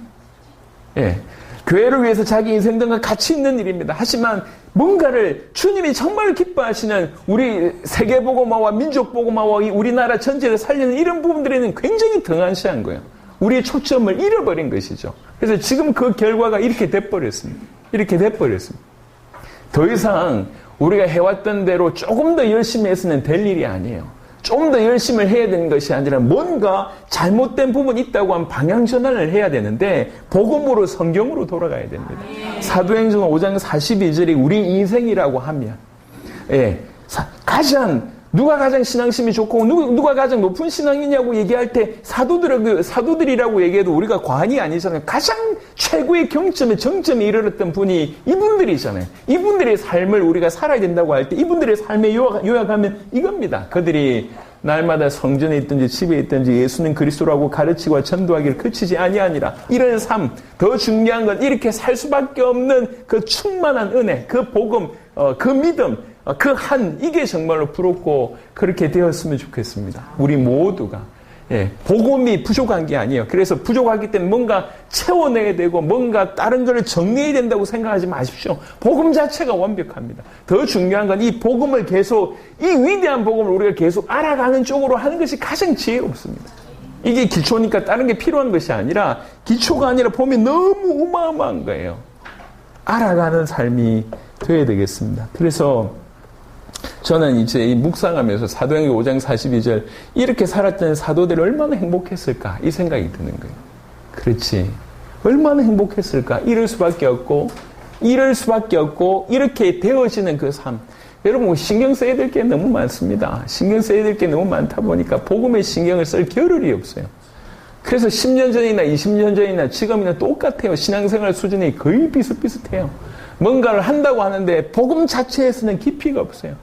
예. 교회를 위해서 자기 인생 등과 가치 있는 일입니다. 하지만 뭔가를 주님이 정말 기뻐하시는 우리 세계복음화와 민족복음화와 우리나라 전체를 살리는 이런 부분들에는 굉장히 등한시한 거예요. 우리의 초점을 잃어버린 것이죠. 그래서 지금 그 결과가 이렇게 돼버렸습니다. 이렇게 돼버렸습니다. 더 이상 우리가 해왔던 대로 조금 더 열심히 해서는 될 일이 아니에요. 좀 더 열심히 해야 되는 것이 아니라 뭔가 잘못된 부분이 있다고 하면 방향 전환을 해야 되는데 복음으로 성경으로 돌아가야 됩니다. 사도행전 5장 42절이 우리 인생이라고 하면 누가 가장 신앙심이 좋고 누가 가장 높은 신앙이냐고 얘기할 때 사도들이라고 얘기해도 우리가 과언이 아니잖아요. 가장 최고의 정점에 이르렀던 분이 이분들이잖아요. 이분들의 삶을 우리가 살아야 된다고 할 때 이분들의 삶의 요약하면 이겁니다. 그들이 날마다 성전에 있든지 집에 있든지 예수는 그리스도라고 가르치고 전도하기를 그치지 아니하니라. 이런 삶, 더 중요한 건 이렇게 살 수밖에 없는 그 충만한 은혜, 그 복음, 그 믿음, 이게 정말로 부럽고 그렇게 되었으면 좋겠습니다. 우리 모두가. 복음이 부족한 게 아니에요. 그래서 부족하기 때문에 뭔가 채워내야 되고 뭔가 다른 걸 정리해야 된다고 생각하지 마십시오. 복음 자체가 완벽합니다. 더 중요한 건 이 복음을 계속, 이 위대한 복음을 우리가 계속 알아가는 쪽으로 하는 것이 가장 지혜롭습니다. 이게 기초니까 다른 게 필요한 것이 아니라, 기초가 아니라 보면 너무 어마어마한 거예요. 알아가는 삶이 되어야 되겠습니다. 그래서 저는 이제 이 묵상하면서 사도행전 5장 42절 이렇게 살았던 사도들이 얼마나 행복했을까 이 생각이 드는 거예요. 그렇지. 얼마나 행복했을까. 이럴 수밖에 없고 이렇게 되어지는 그 삶. 여러분 신경 써야 될 게 너무 많습니다. 신경 써야 될 게 너무 많다 보니까 복음에 신경을 쓸 겨를이 없어요. 그래서 10년 전이나 20년 전이나 지금이나 똑같아요. 신앙생활 수준이 거의 비슷비슷해요. 뭔가를 한다고 하는데 복음 자체에서는 깊이가 없어요.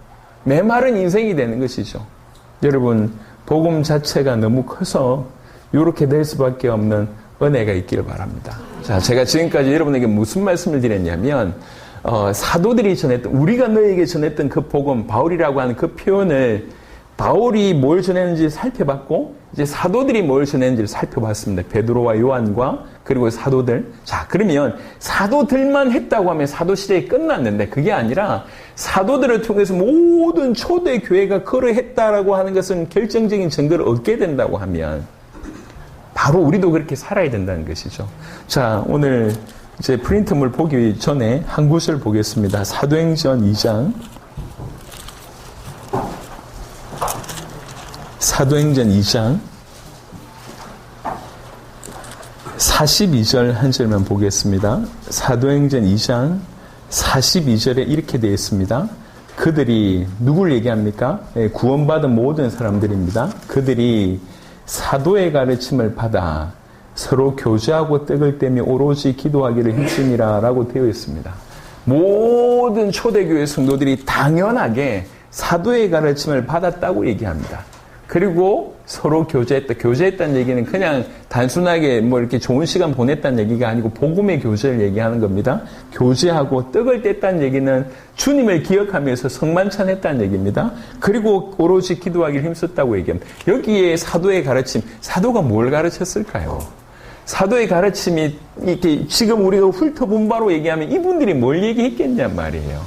메마른 인생이 되는 것이죠. 여러분 복음 자체가 너무 커서 이렇게 될 수밖에 없는 은혜가 있기를 바랍니다. 자, 제가 지금까지 여러분에게 무슨 말씀을 드렸냐면 사도들이 전했던, 우리가 너에게 전했던 그 복음, 바울이라고 하는 그 표현을 바울이 뭘 전했는지 살펴봤고 이제 사도들이 뭘 전했는지를 살펴봤습니다. 베드로와 요한과 그리고 사도들. 자, 그러면 사도들만 했다고 하면 사도 시대에 끝났는데 그게 아니라 사도들을 통해서 모든 초대 교회가 그러했다라고 하는 것은 결정적인 증거를 얻게 된다고 하면 바로 우리도 그렇게 살아야 된다는 것이죠. 자, 오늘 이제 프린트물 보기 전에 한 구절 보겠습니다. 사도행전 2장. 사도행전 2장 42절 한 절만 보겠습니다. 사도행전 2장 42절에 이렇게 되어 있습니다. 그들이 누굴 얘기합니까? 구원받은 모든 사람들입니다. 그들이 사도의 가르침을 받아 서로 교제하고 떡을 떼며 오로지 기도하기를 힘쓰니라 라고 되어 있습니다. 모든 초대교회 성도들이 당연하게 사도의 가르침을 받았다고 얘기합니다. 그리고 서로 교제했다. 교제했다는 얘기는 그냥 단순하게 뭐 이렇게 좋은 시간 보냈다는 얘기가 아니고 복음의 교제를 얘기하는 겁니다. 교제하고 떡을 뗐다는 얘기는 주님을 기억하면서 성만찬했다는 얘기입니다. 그리고 오로지 기도하기를 힘썼다고 얘기합니다. 여기에 사도의 가르침, 사도가 뭘 가르쳤을까요? 사도의 가르침이 이렇게 지금 우리가 훑어본 바로 얘기하면 이분들이 뭘 얘기했겠냔 말이에요.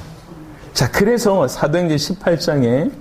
자, 그래서 사도행전 18장에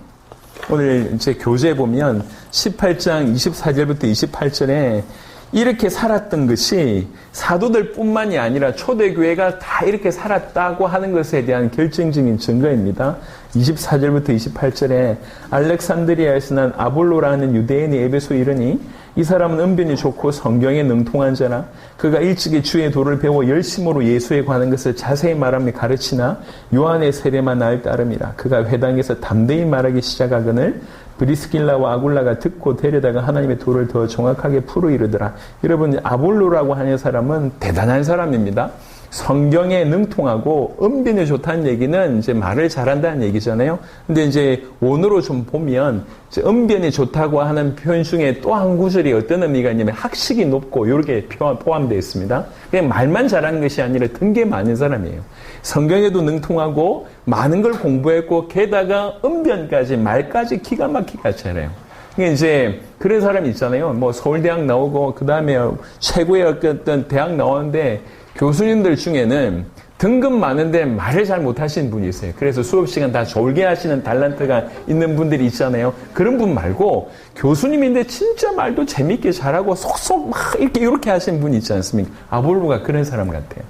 오늘 이제 교재에 보면 18장 24절부터 28절에 이렇게 살았던 것이 사도들 뿐만이 아니라 초대교회가 다 이렇게 살았다고 하는 것에 대한 결정적인 증거입니다. 24절부터 28절에 알렉산드리아에서 난 아볼로라는 유대인이 에베소에 이르니 이 사람은 은변이 좋고 성경에 능통한 자라 그가 일찍이 주의 도를 배워 열심으로 예수에 관한 것을 자세히 말하며 가르치나 요한의 세례만 날 따름이라. 그가 회당에서 담대히 말하기 시작하거늘 브리스길라와 아굴라가 듣고 데려다가 하나님의 도를 더 정확하게 풀어 이르더라. 여러분 아볼로라고 하는 사람은 대단한 사람입니다. 성경에 능통하고 언변이 좋다는 얘기는 이제 말을 잘한다는 얘기잖아요. 근데 이제 원어로 좀 보면 이제 언변이 좋다고 하는 표현 중에 또 한 구절이 어떤 의미가 있냐면 학식이 높고 이렇게 포함되어 있습니다. 그냥 말만 잘하는 것이 아니라 등계 많은 사람이에요. 성경에도 능통하고 많은 걸 공부했고 게다가 언변까지 말까지 기가 막히게 잘해요. 그러니까 이제 그런 사람이 있잖아요. 뭐 서울대학 나오고 그 다음에 최고의 어떤 대학 나오는데 교수님들 중에는 등급 많은데 말을 잘 못하시는 분이 있어요. 그래서 수업 시간 다 졸게 하시는 달란트가 있는 분들이 있잖아요. 그런 분 말고 교수님인데 진짜 말도 재밌게 잘하고 속속 막 이렇게 하시는 분이 있지 않습니까? 아볼로가 그런 사람 같아요.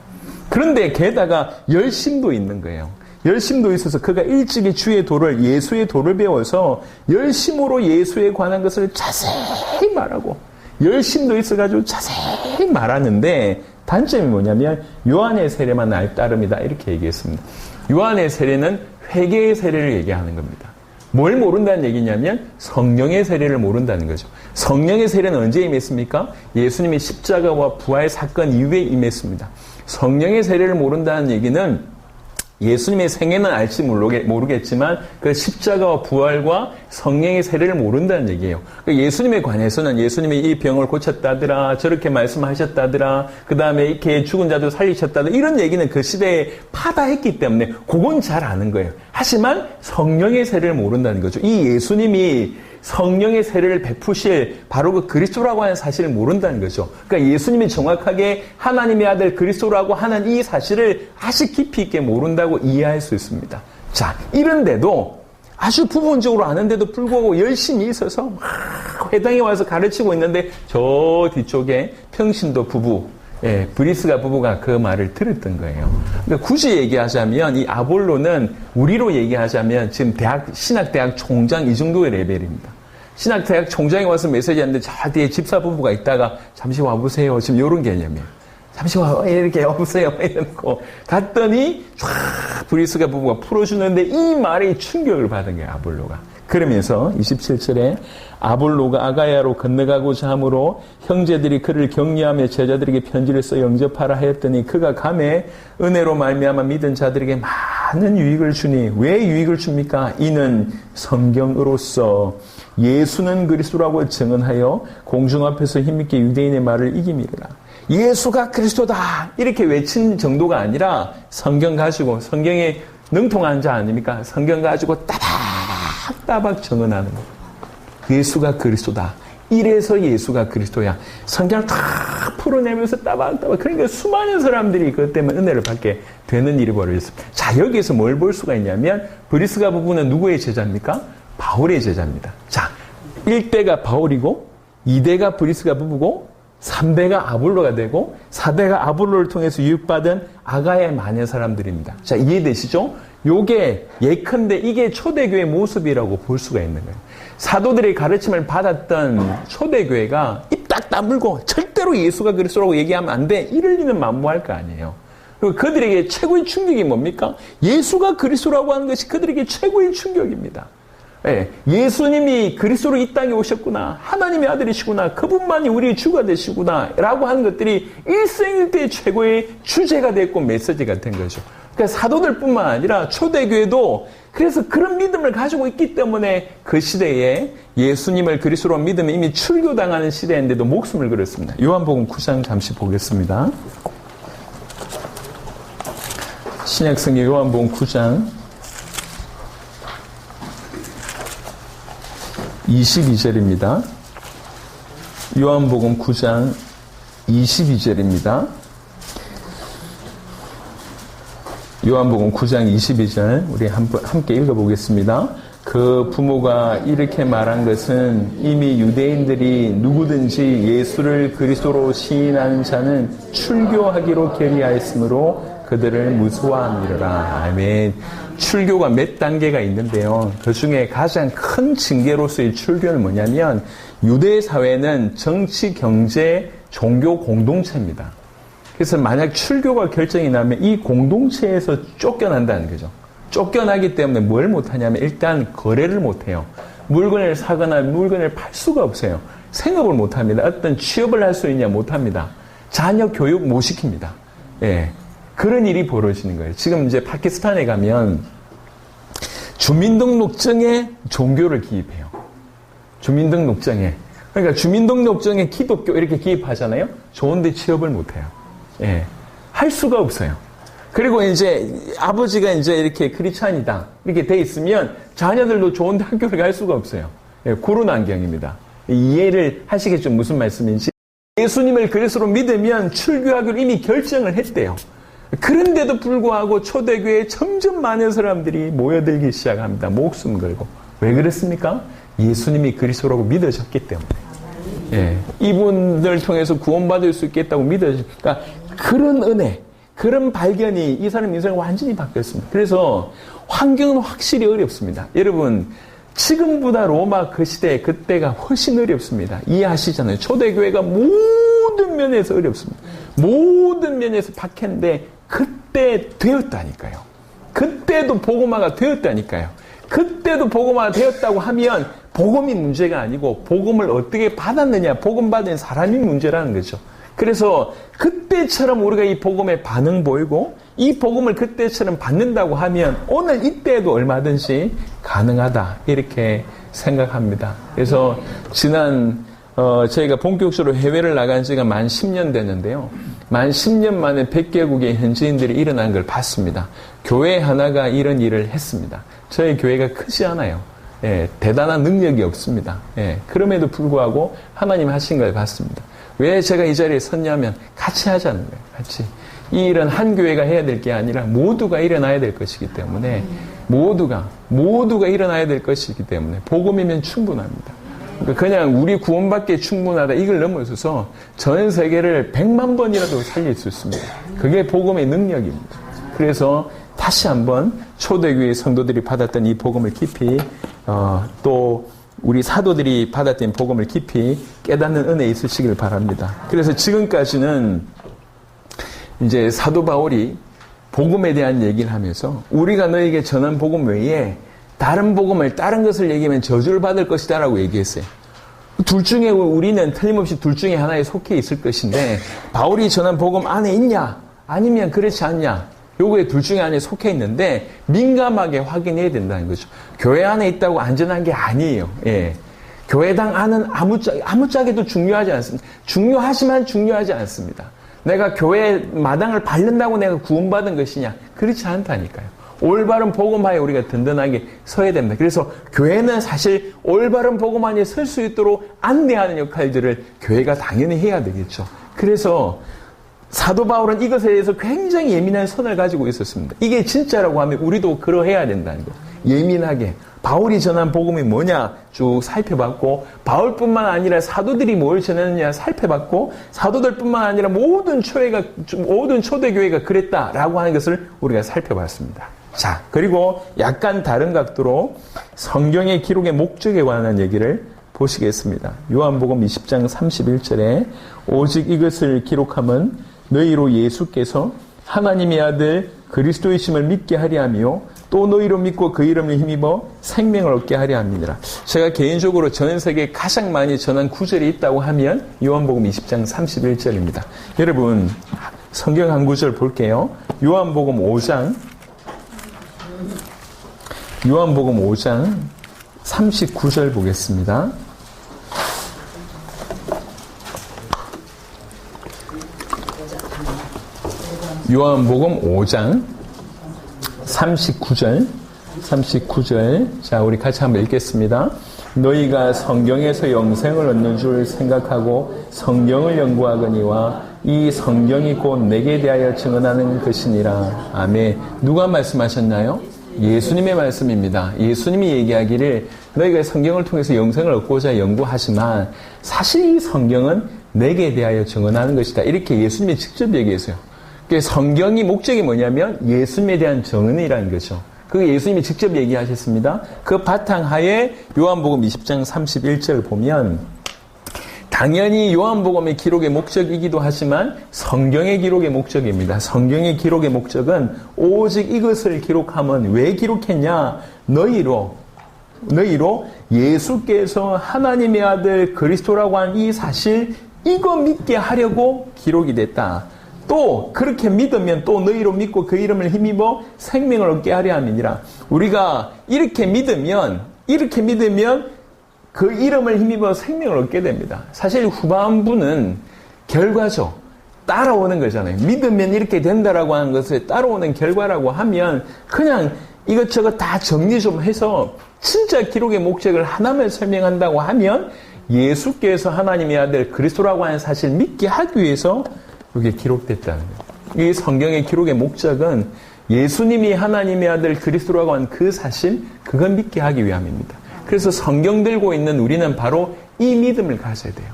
그런데 게다가 열심도 있는 거예요. 열심도 있어서 그가 일찍이 주의 도를, 예수의 도를 배워서 열심으로 예수에 관한 것을 자세히 말하고 열심도 있어가지고 자세히 말하는데 단점이 뭐냐면 요한의 세례만 따름이다 이렇게 얘기했습니다. 요한의 세례는 회개의 세례를 얘기하는 겁니다. 뭘 모른다는 얘기냐면 성령의 세례를 모른다는 거죠. 성령의 세례는 언제 임했습니까? 예수님의 십자가와 부활 사건 이후에 임했습니다. 성령의 세례를 모른다는 얘기는 예수님의 생애는 알지 모르겠지만 그 십자가와 부활과 성령의 세례를 모른다는 얘기예요. 그러니까 예수님에 관해서는 예수님이 이 병을 고쳤다더라, 저렇게 말씀하셨다더라, 그 다음에 이렇게 죽은 자도 살리셨다더라, 이런 얘기는 그 시대에 파다했기 때문에 그건 잘 아는 거예요. 하지만 성령의 세례를 모른다는 거죠. 이 예수님이 성령의 세례를 베푸실 바로 그 그리스도라고 하는 사실을 모른다는 거죠. 그러니까 예수님이 정확하게 하나님의 아들 그리스도라고 하는 이 사실을 아주 깊이 있게 모른다고 이해할 수 있습니다. 자, 이런데도 아주 부분적으로 아는데도 불구하고 열심히 있어서 막 회당에 와서 가르치고 있는데 저 뒤쪽에 평신도 부부, 브리스가 부부가 그 말을 들었던 거예요. 그러니까 굳이 얘기하자면 이 아볼로는 우리로 얘기하자면 지금 신학대학 총장 이 정도의 레벨입니다. 신학대학 총장이 와서 메시지 하는데 저 뒤에 집사 부부가 있다가 잠시 와보세요. 지금 이런 개념이에요. 잠시 이렇게 와보세요. 이러고 갔더니 쫙 브리스가 부부가 풀어주는데 이 말에 충격을 받은 거예요. 아볼로가. 그러면서 27절에 아볼로가 아가야로 건너가고자 하므로 형제들이 그를 격려하며 제자들에게 편지를 써 영접하라 하였더니 그가 감에 은혜로 말미암아 믿은 자들에게 많은 유익을 주니 왜 유익을 줍니까? 이는 성경으로서 예수는 그리스도라고 증언하여 공중 앞에서 힘있게 유대인의 말을 이기미르라. 예수가 그리스도다 이렇게 외친 정도가 아니라 성경 가지고 성경에 능통한 자 아닙니까? 성경 가지고 따박따박 증언하는 거. 예수가 그리스도다. 이래서 예수가 그리스도야. 성경을 다 풀어내면서 따박따박. 그러니까 수많은 사람들이 그것 때문에 은혜를 받게 되는 일이 벌어졌습니다. 자, 여기에서 뭘 볼 수가 있냐면 브리스가 부부는 누구의 제자입니까? 바울의 제자입니다. 자, 1대가 바울이고 2대가 브리스가 부부고 3대가 아볼로가 되고 4대가 아볼로를 통해서 유익받은 아가야의 많은 사람들입니다. 자, 이해되시죠? 요게 예컨대 이게 초대교회 모습이라고 볼 수가 있는 거예요. 사도들의 가르침을 받았던 초대교회가 입 딱 다물고 절대로 예수가 그리스도라고 얘기하면 안 돼. 이럴 리는 만무할 거 아니에요. 그리고 그들에게 최고의 충격이 뭡니까? 예수가 그리스도라고 하는 것이 그들에게 최고의 충격입니다. 예수님이 그리스도로 이 땅에 오셨구나. 하나님의 아들이시구나. 그분만이 우리의 주가 되시구나. 라고 하는 것들이 일생일대 최고의 주제가 됐고 메시지가 된 거죠. 그러니까 사도들뿐만 아니라 초대교회도 그래서 그런 믿음을 가지고 있기 때문에 그 시대에 예수님을 그리스도로 믿으면 이미 출교당하는 시대인데도 목숨을 걸었습니다. 요한복음 9장 잠시 보겠습니다. 신약성경 요한복음 9장 22절입니다. 요한복음 9장 22절입니다. 요한복음 9장 22절 우리 함께 읽어보겠습니다. 그 부모가 이렇게 말한 것은 이미 유대인들이 누구든지 예수를 그리스도로 시인하는 자는 출교하기로 결의하였으므로 그들을 무수함이라. 아멘. 출교가 몇 단계가 있는데요. 그 중에 가장 큰 징계로서의 출교는 뭐냐면 유대 사회는 정치, 경제, 종교 공동체입니다. 그래서 만약 출교가 결정이 나면 이 공동체에서 쫓겨난다는 거죠. 쫓겨나기 때문에 뭘 못하냐면 일단 거래를 못해요. 물건을 사거나 물건을 팔 수가 없어요. 생업을 못합니다. 어떤 취업을 할 수 있냐 못합니다. 자녀 교육 못 시킵니다. 예. 그런 일이 벌어지는 거예요. 지금 이제 파키스탄에 가면 주민등록증에 종교를 기입해요. 주민등록증에. 그러니까 주민등록증에 기독교 이렇게 기입하잖아요. 좋은데 취업을 못해요. 예. 할 수가 없어요. 그리고 이제 아버지가 이제 이렇게 크리스찬이다. 이렇게 돼 있으면 자녀들도 좋은데 학교를 갈 수가 없어요. 구른 안경입니다. 이해를 하시겠죠? 무슨 말씀인지. 예수님을 그리스도로 믿으면 출교하기로 이미 결정을 했대요. 그런데도 불구하고 초대교회에 점점 많은 사람들이 모여들기 시작합니다. 목숨 걸고. 왜 그렇습니까? 예수님이 그리스도라고 믿어졌기 때문에. 예, 이분들 통해서 구원받을 수 있겠다고 믿어졌으니까 그런 은혜, 그런 발견이 이 사람 인생을 완전히 바뀌었습니다. 그래서 환경은 확실히 어렵습니다. 여러분, 지금보다 로마 그 시대, 그때가 훨씬 어렵습니다. 이해하시잖아요. 초대교회가 모든 면에서 어렵습니다. 모든 면에서 박했는데 그때 되었다니까요. 그때도 복음화가 되었다니까요. 그때도 복음화가 되었다고 하면 복음이 문제가 아니고 복음을 어떻게 받았느냐, 복음 받은 사람이 문제라는 거죠. 그래서 그때처럼 우리가 이 복음에 반응 보이고 이 복음을 그때처럼 받는다고 하면 오늘 이때도 얼마든지 가능하다 이렇게 생각합니다. 그래서 지난 저희가 본격적으로 해외를 나간 지가 만 10년 됐는데요. 만 10년 만에 100개국의 현지인들이 일어난 걸 봤습니다. 교회 하나가 이런 일을 했습니다. 저희 교회가 크지 않아요. 예, 대단한 능력이 없습니다. 예, 그럼에도 불구하고 하나님 하신 걸 봤습니다. 왜 제가 이 자리에 섰냐면 같이 하자는 거예요. 같이. 이 일은 한 교회가 해야 될 게 아니라 모두가 일어나야 될 것이기 때문에 모두가 일어나야 될 것이기 때문에 복음이면 충분합니다. 그러니까 그냥 우리 구원받기에 충분하다 이걸 넘어서서 전 세계를 100만 번이라도 살릴 수 있습니다. 그게 복음의 능력입니다. 그래서 다시 한번 초대교회 성도들이 받았던 이 복음을 깊이 또 우리 사도들이 받았던 복음을 깊이 깨닫는 은혜 있으시길 바랍니다. 그래서 지금까지는 이제 사도 바울이 복음에 대한 얘기를 하면서 우리가 너에게 전한 복음 외에 다른 복음을 다른 것을 얘기하면 저주를 받을 것이다 라고 얘기했어요. 둘 중에 우리는 틀림없이 둘 중에 하나에 속해 있을 것인데 바울이 전한 복음 안에 있냐 아니면 그렇지 않냐 요거에 둘 중에 하나에 속해 있는데 민감하게 확인해야 된다는 거죠. 교회 안에 있다고 안전한 게 아니에요. 예. 교회당 안은 아무짝에도 중요하지 않습니다. 중요하지만 중요하지 않습니다. 내가 교회 마당을 밟는다고 내가 구원받은 것이냐? 그렇지 않다니까요. 올바른 복음하에 우리가 든든하게 서야 됩니다. 그래서 교회는 사실 올바른 복음 안에 설 수 있도록 안내하는 역할들을 교회가 당연히 해야 되겠죠. 그래서 사도 바울은 이것에 대해서 굉장히 예민한 선을 가지고 있었습니다. 이게 진짜라고 하면 우리도 그러해야 된다는 거예요. 예민하게. 바울이 전한 복음이 뭐냐 쭉 살펴봤고 바울뿐만 아니라 사도들이 뭘 전했느냐 살펴봤고 사도들뿐만 아니라 모든 초대교회가 그랬다라고 하는 것을 우리가 살펴봤습니다. 자, 그리고 약간 다른 각도로 성경의 기록의 목적에 관한 얘기를 보시겠습니다. 요한복음 20장 31절에 오직 이것을 기록함은 너희로 예수께서 하나님의 아들 그리스도이심을 믿게 하려 하며 또 너희로 믿고 그 이름을 힘입어 생명을 얻게 하려 합니다. 제가 개인적으로 전 세계에 가장 많이 전한 구절이 있다고 하면 요한복음 20장 31절입니다. 여러분 성경 한 구절 볼게요. 요한복음 5장 39절 보겠습니다. 요한복음 5장 39절. 자, 우리 같이 한번 읽겠습니다. 너희가 성경에서 영생을 얻는 줄 생각하고 성경을 연구하거니와 이 성경이 곧 내게 대하여 증언하는 것이니라. 아멘. 누가 말씀하셨나요? 예수님의 말씀입니다. 예수님이 얘기하기를 너희가 성경을 통해서 영생을 얻고자 연구하지만 사실 이 성경은 내게 대하여 증언하는 것이다. 이렇게 예수님이 직접 얘기했어요. 성경이 목적이 뭐냐면 예수님에 대한 증언이라는 거죠. 그게 예수님이 직접 얘기하셨습니다. 그 바탕하에 요한복음 20장 31절 보면 당연히 요한복음의 기록의 목적이기도 하지만 성경의 기록의 목적입니다. 성경의 기록의 목적은 오직 이것을 기록하면 왜 기록했냐? 너희로 예수께서 하나님의 아들 그리스도라고 한 이 사실 이거 믿게 하려고 기록이 됐다. 또 그렇게 믿으면 또 너희로 믿고 그 이름을 힘입어 생명을 얻게 하려 함이니라. 우리가 이렇게 믿으면 그 이름을 힘입어 생명을 얻게 됩니다. 사실 후반부는 결과죠. 따라오는 거잖아요. 믿으면 이렇게 된다라고 하는 것을 따라오는 결과라고 하면 그냥 이것저것 다 정리 좀 해서 진짜 기록의 목적을 하나만 설명한다고 하면 예수께서 하나님의 아들 그리스도라고 하는 사실을 믿게 하기 위해서 이게 기록됐다는 거예요. 이 성경의 기록의 목적은 예수님이 하나님의 아들 그리스도라고 하는 그 사실, 그걸 믿게 하기 위함입니다. 그래서 성경 들고 있는 우리는 바로 이 믿음을 가져야 돼요.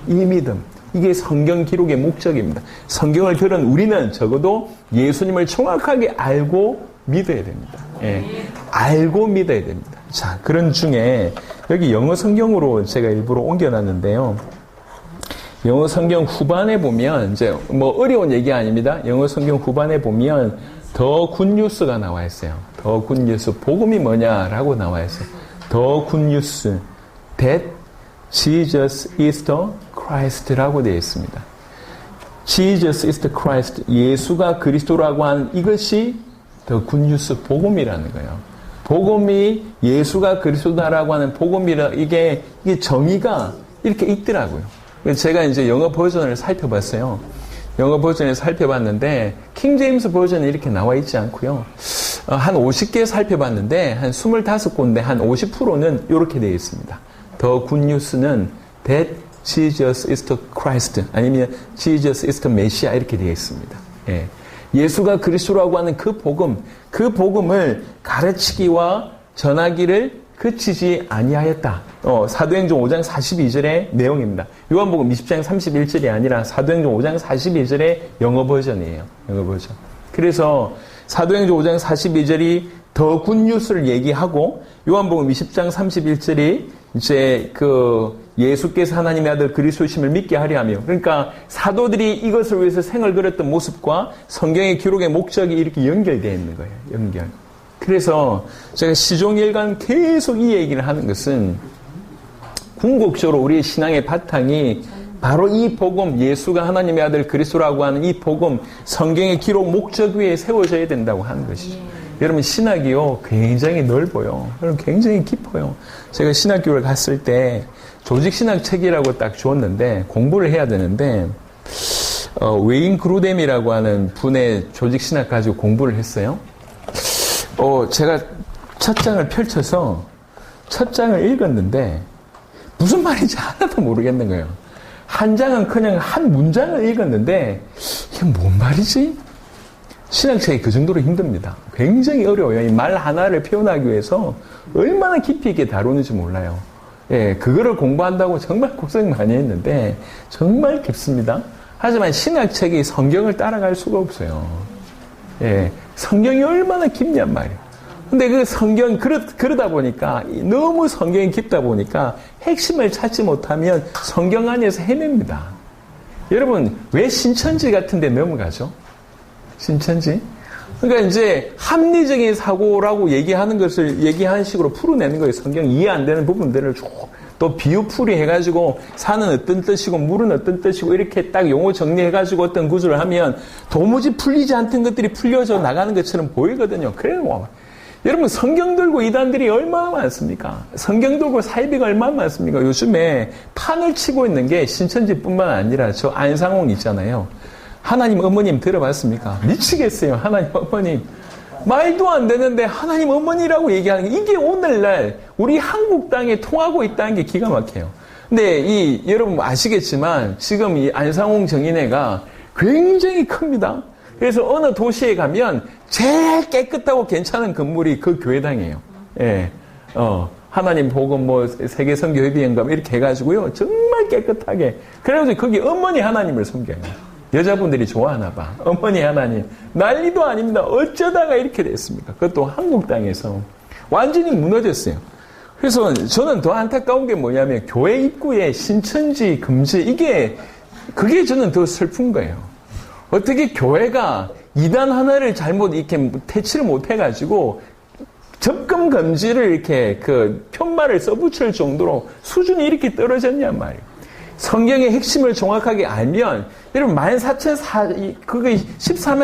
이 믿음. 이게 성경 기록의 목적입니다. 성경을 들은 우리는 적어도 예수님을 정확하게 알고 믿어야 됩니다. 예, 알고 믿어야 됩니다. 자, 그런 중에 여기 영어 성경으로 제가 일부러 옮겨놨는데요. 영어 성경 후반에 보면 이제 뭐 어려운 얘기 아닙니다. 영어 성경 후반에 보면 더 굿뉴스가 나와 있어요. 더 굿뉴스. 복음이 뭐냐라고 나와 있어요. 더 굿뉴스. That Jesus is the Christ라고 되어 있습니다. Jesus is the Christ. 예수가 그리스도라고 하는 이것이 더 굿뉴스 복음이라는 거예요. 복음이 예수가 그리스도다라고 하는 복음이라 이게 정의가 이렇게 있더라고요. 제가 이제 영어 버전을 살펴봤어요. 영어 버전을 살펴봤는데 킹제임스 버전은 이렇게 나와 있지 않고요. 한 50개 살펴봤는데 한 25군데 한 50%는 이렇게 되어 있습니다. 더 굿뉴스는 that Jesus is the Christ 아니면 Jesus is the Messiah 이렇게 되어 있습니다. 예. 예수가 그리스도라고 하는 그 복음을 가르치기와 전하기를 그치지 아니하였다. 사도행전 5장 42절의 내용입니다. 요한복음 20장 31절이 아니라 사도행전 5장 42절의 영어 버전이에요. 영어 버전. 그래서 사도행전 5장 42절이 더 굿뉴스를 얘기하고 요한복음 20장 31절이 이제 예수께서 하나님의 아들 그리스도심을 믿게 하려 하며, 그러니까 사도들이 이것을 위해서 생을 걸었던 모습과 성경의 기록의 목적이 이렇게 연결되어 있는 거예요. 연결. 그래서 제가 시종일관 계속 이 얘기를 하는 것은 궁극적으로 우리의 신앙의 바탕이 바로 이 복음, 예수가 하나님의 아들 그리스도라고 하는 이 복음, 성경의 기록 목적 위에 세워져야 된다고 하는 것이죠. 여러분 신학이요 굉장히 넓어요. 여러분 굉장히 깊어요. 제가 신학교를 갔을 때 조직신학 책이라고 딱 주었는데 공부를 해야 되는데 웨인 그루뎀이라고 하는 분의 조직신학 가지고 공부를 했어요. 제가 첫 장을 펼쳐서 첫 장을 읽었는데 무슨 말인지 하나도 모르겠는 거예요. 한 장은 그냥 한 문장을 읽었는데 이게 뭔 말이지? 신학책이 그 정도로 힘듭니다. 굉장히 어려워요. 이 말 하나를 표현하기 위해서 얼마나 깊이 있게 다루는지 몰라요. 예, 그거를 공부한다고 정말 고생 많이 했는데 정말 깊습니다. 하지만 신학책이 성경을 따라갈 수가 없어요. 예, 성경이 얼마나 깊냔 말이에요. 근데 그 성경, 그러다 보니까, 너무 성경이 깊다 보니까 핵심을 찾지 못하면 성경 안에서 헤맵니다. 여러분, 왜 신천지 같은 데 넘어가죠? 신천지? 그러니까 이제 합리적인 사고라고 얘기하는 것을 얘기하는 식으로 풀어내는 거예요. 성경 이해 안 되는 부분들을 쭉. 또 비유풀이 해가지고 산은 어떤 뜻이고 물은 어떤 뜻이고 이렇게 딱 용어 정리해가지고 어떤 구조를 하면 도무지 풀리지 않던 것들이 풀려져 나가는 것처럼 보이거든요. 그래서 뭐 여러분 성경 들고 이단들이 얼마나 많습니까? 성경 들고 사이비가 얼마나 많습니까? 요즘에 판을 치고 있는 게 신천지뿐만 아니라 저 안상홍 있잖아요. 하나님 어머님 들어봤습니까? 미치겠어요. 하나님 어머님. 말도 안 되는데 하나님 어머니라고 얘기하는 게 이게 오늘날 우리 한국 땅에 통하고 있다는 게 기가 막혀요. 근데 여러분 아시겠지만 지금 이 안상홍 정인회가 굉장히 큽니다. 그래서 어느 도시에 가면 제일 깨끗하고 괜찮은 건물이 그 교회당이에요. 예. 하나님 복음 세계 선교 협의연감 이렇게 해가지고요. 정말 깨끗하게. 그래가지고 거기 어머니 하나님을 섬겨요. 여자분들이 좋아하나 봐. 어머니 하나님. 난리도 아닙니다. 어쩌다가 이렇게 됐습니까? 그것도 한국 땅에서. 완전히 무너졌어요. 그래서 저는 더 안타까운 게 뭐냐면 교회 입구에 신천지 금지 그게 저는 더 슬픈 거예요. 어떻게 교회가 이단 하나를 잘못 이렇게 퇴치를 못 해가지고 접근 금지를 이렇게 편말을 써붙일 정도로 수준이 이렇게 떨어졌냔 말이에요. 성경의 핵심을 정확하게 알면 여러분 14만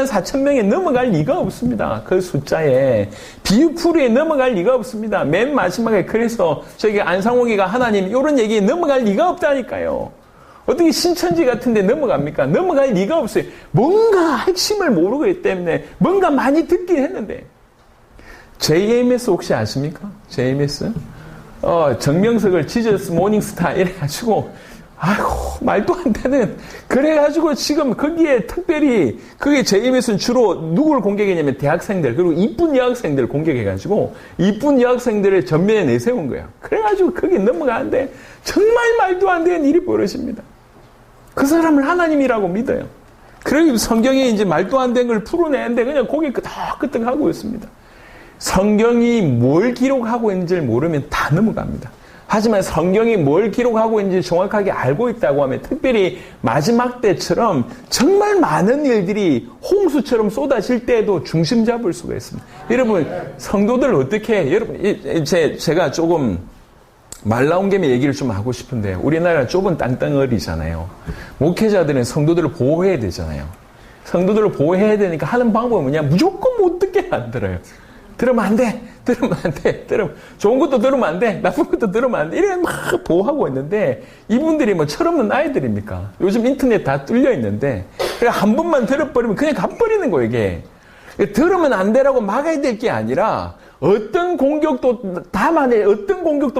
4천 명에 넘어갈 리가 없습니다. 그 숫자에 비유풀이에 넘어갈 리가 없습니다. 맨 마지막에 그래서 저기 안상홍이가 하나님 이런 얘기에 넘어갈 리가 없다니까요. 어떻게 신천지 같은 데 넘어갑니까? 넘어갈 리가 없어요. 뭔가 핵심을 모르기 때문에 뭔가 많이 듣긴 했는데 JMS 혹시 아십니까? JMS? 정명석을 지저스 모닝스타 이래가지고, 아이고, 말도 안 되는. 그래가지고 지금 거기에 특별히, 그게 JMS는 주로 누구를 공격했냐면 대학생들, 그리고 이쁜 여학생들을 공격해가지고, 이쁜 여학생들을 전면에 내세운 거예요. 그래가지고 거기 넘어가는데, 정말 말도 안 되는 일이 벌어집니다. 그 사람을 하나님이라고 믿어요. 그러기 성경에 이제 말도 안 되는 걸 풀어내는데 그냥 고개 끄덕끄덕 하고 있습니다. 성경이 뭘 기록하고 있는지를 모르면 다 넘어갑니다. 하지만 성경이 뭘 기록하고 있는지 정확하게 알고 있다고 하면 특별히 마지막 때처럼 정말 많은 일들이 홍수처럼 쏟아질 때에도 중심 잡을 수가 있습니다. 여러분, 성도들 어떻게, 여러분, 제가 조금 말 나온 김에 얘기를 좀 하고 싶은데 우리나라 좁은 땅덩어리잖아요. 목회자들은 성도들을 보호해야 되잖아요. 성도들을 보호해야 되니까 하는 방법은 뭐냐? 무조건 못 듣게 만들어요. 들으면 안 돼. 들으면 안 돼. 좋은 것도 들으면 안 돼. 나쁜 것도 들으면 안 돼. 이래 막 보호하고 있는데 이분들이 뭐 철없는 아이들입니까? 요즘 인터넷 다 뚫려 있는데 한 번만 들어버리면 그냥 가버리는 거예요, 이게. 들으면 안 되라고 막아야 될 게 아니라 어떤 공격도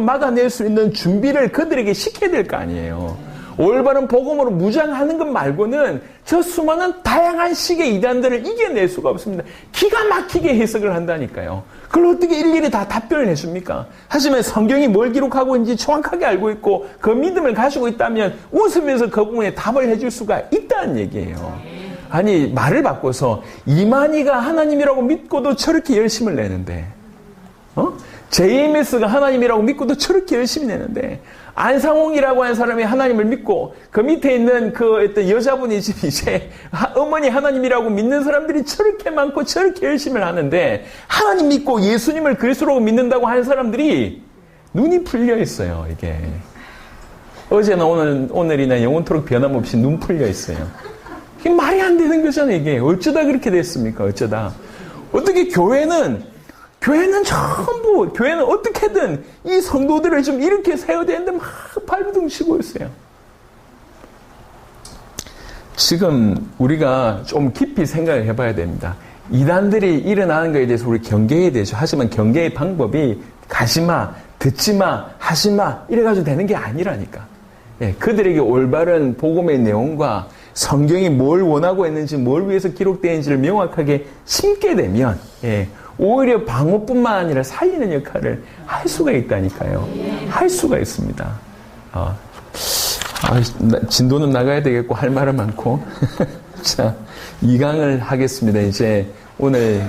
막아낼 수 있는 준비를 그들에게 시켜야 될 거 아니에요. 올바른 복음으로 무장하는 것 말고는 저 수많은 다양한 식의 이단들을 이겨낼 수가 없습니다. 기가 막히게 해석을 한다니까요. 그걸 어떻게 일일이 다 답변을 해줍니까? 하지만 성경이 뭘 기록하고 있는지 정확하게 알고 있고 그 믿음을 가지고 있다면 웃으면서 그 부분에 답을 해줄 수가 있다는 얘기예요. 아니, 말을 바꿔서 이만희가 하나님이라고 믿고도 저렇게 열심을 내는데, JMS가 하나님이라고 믿고도 저렇게 열심히 내는데, 안상홍이라고 하는 사람이 하나님을 믿고, 그 밑에 있는 그 어떤 여자분이 지금 이제 어머니 하나님이라고 믿는 사람들이 저렇게 많고 저렇게 열심히 하는데, 하나님 믿고 예수님을 그리스도로 믿는다고 하는 사람들이 눈이 풀려 있어요, 이게. 어제나 오늘이나 영원토록 변함없이 눈 풀려 있어요. 이게 말이 안 되는 거잖아요, 이게. 어쩌다 그렇게 됐습니까, 어쩌다. 어떻게 교회는 어떻게든 이 성도들을 좀 이렇게 세워야 되는데 막 발버둥 치고 있어요. 지금 우리가 좀 깊이 생각을 해봐야 됩니다. 이단들이 일어나는 것에 대해서 우리 경계해야 되죠. 하지만 경계의 방법이 가지마, 듣지마, 하지마 이래가지고 되는 게 아니라니까. 예, 그들에게 올바른 복음의 내용과 성경이 뭘 원하고 있는지 뭘 위해서 기록되어 있는지를 명확하게 심게 되면 오히려 방어뿐만 아니라 살리는 역할을 할 수가 있다니까요. 할 수가 있습니다. 진도는 나가야 되겠고 할 말은 많고 자, 2강을 하겠습니다. 이제 오늘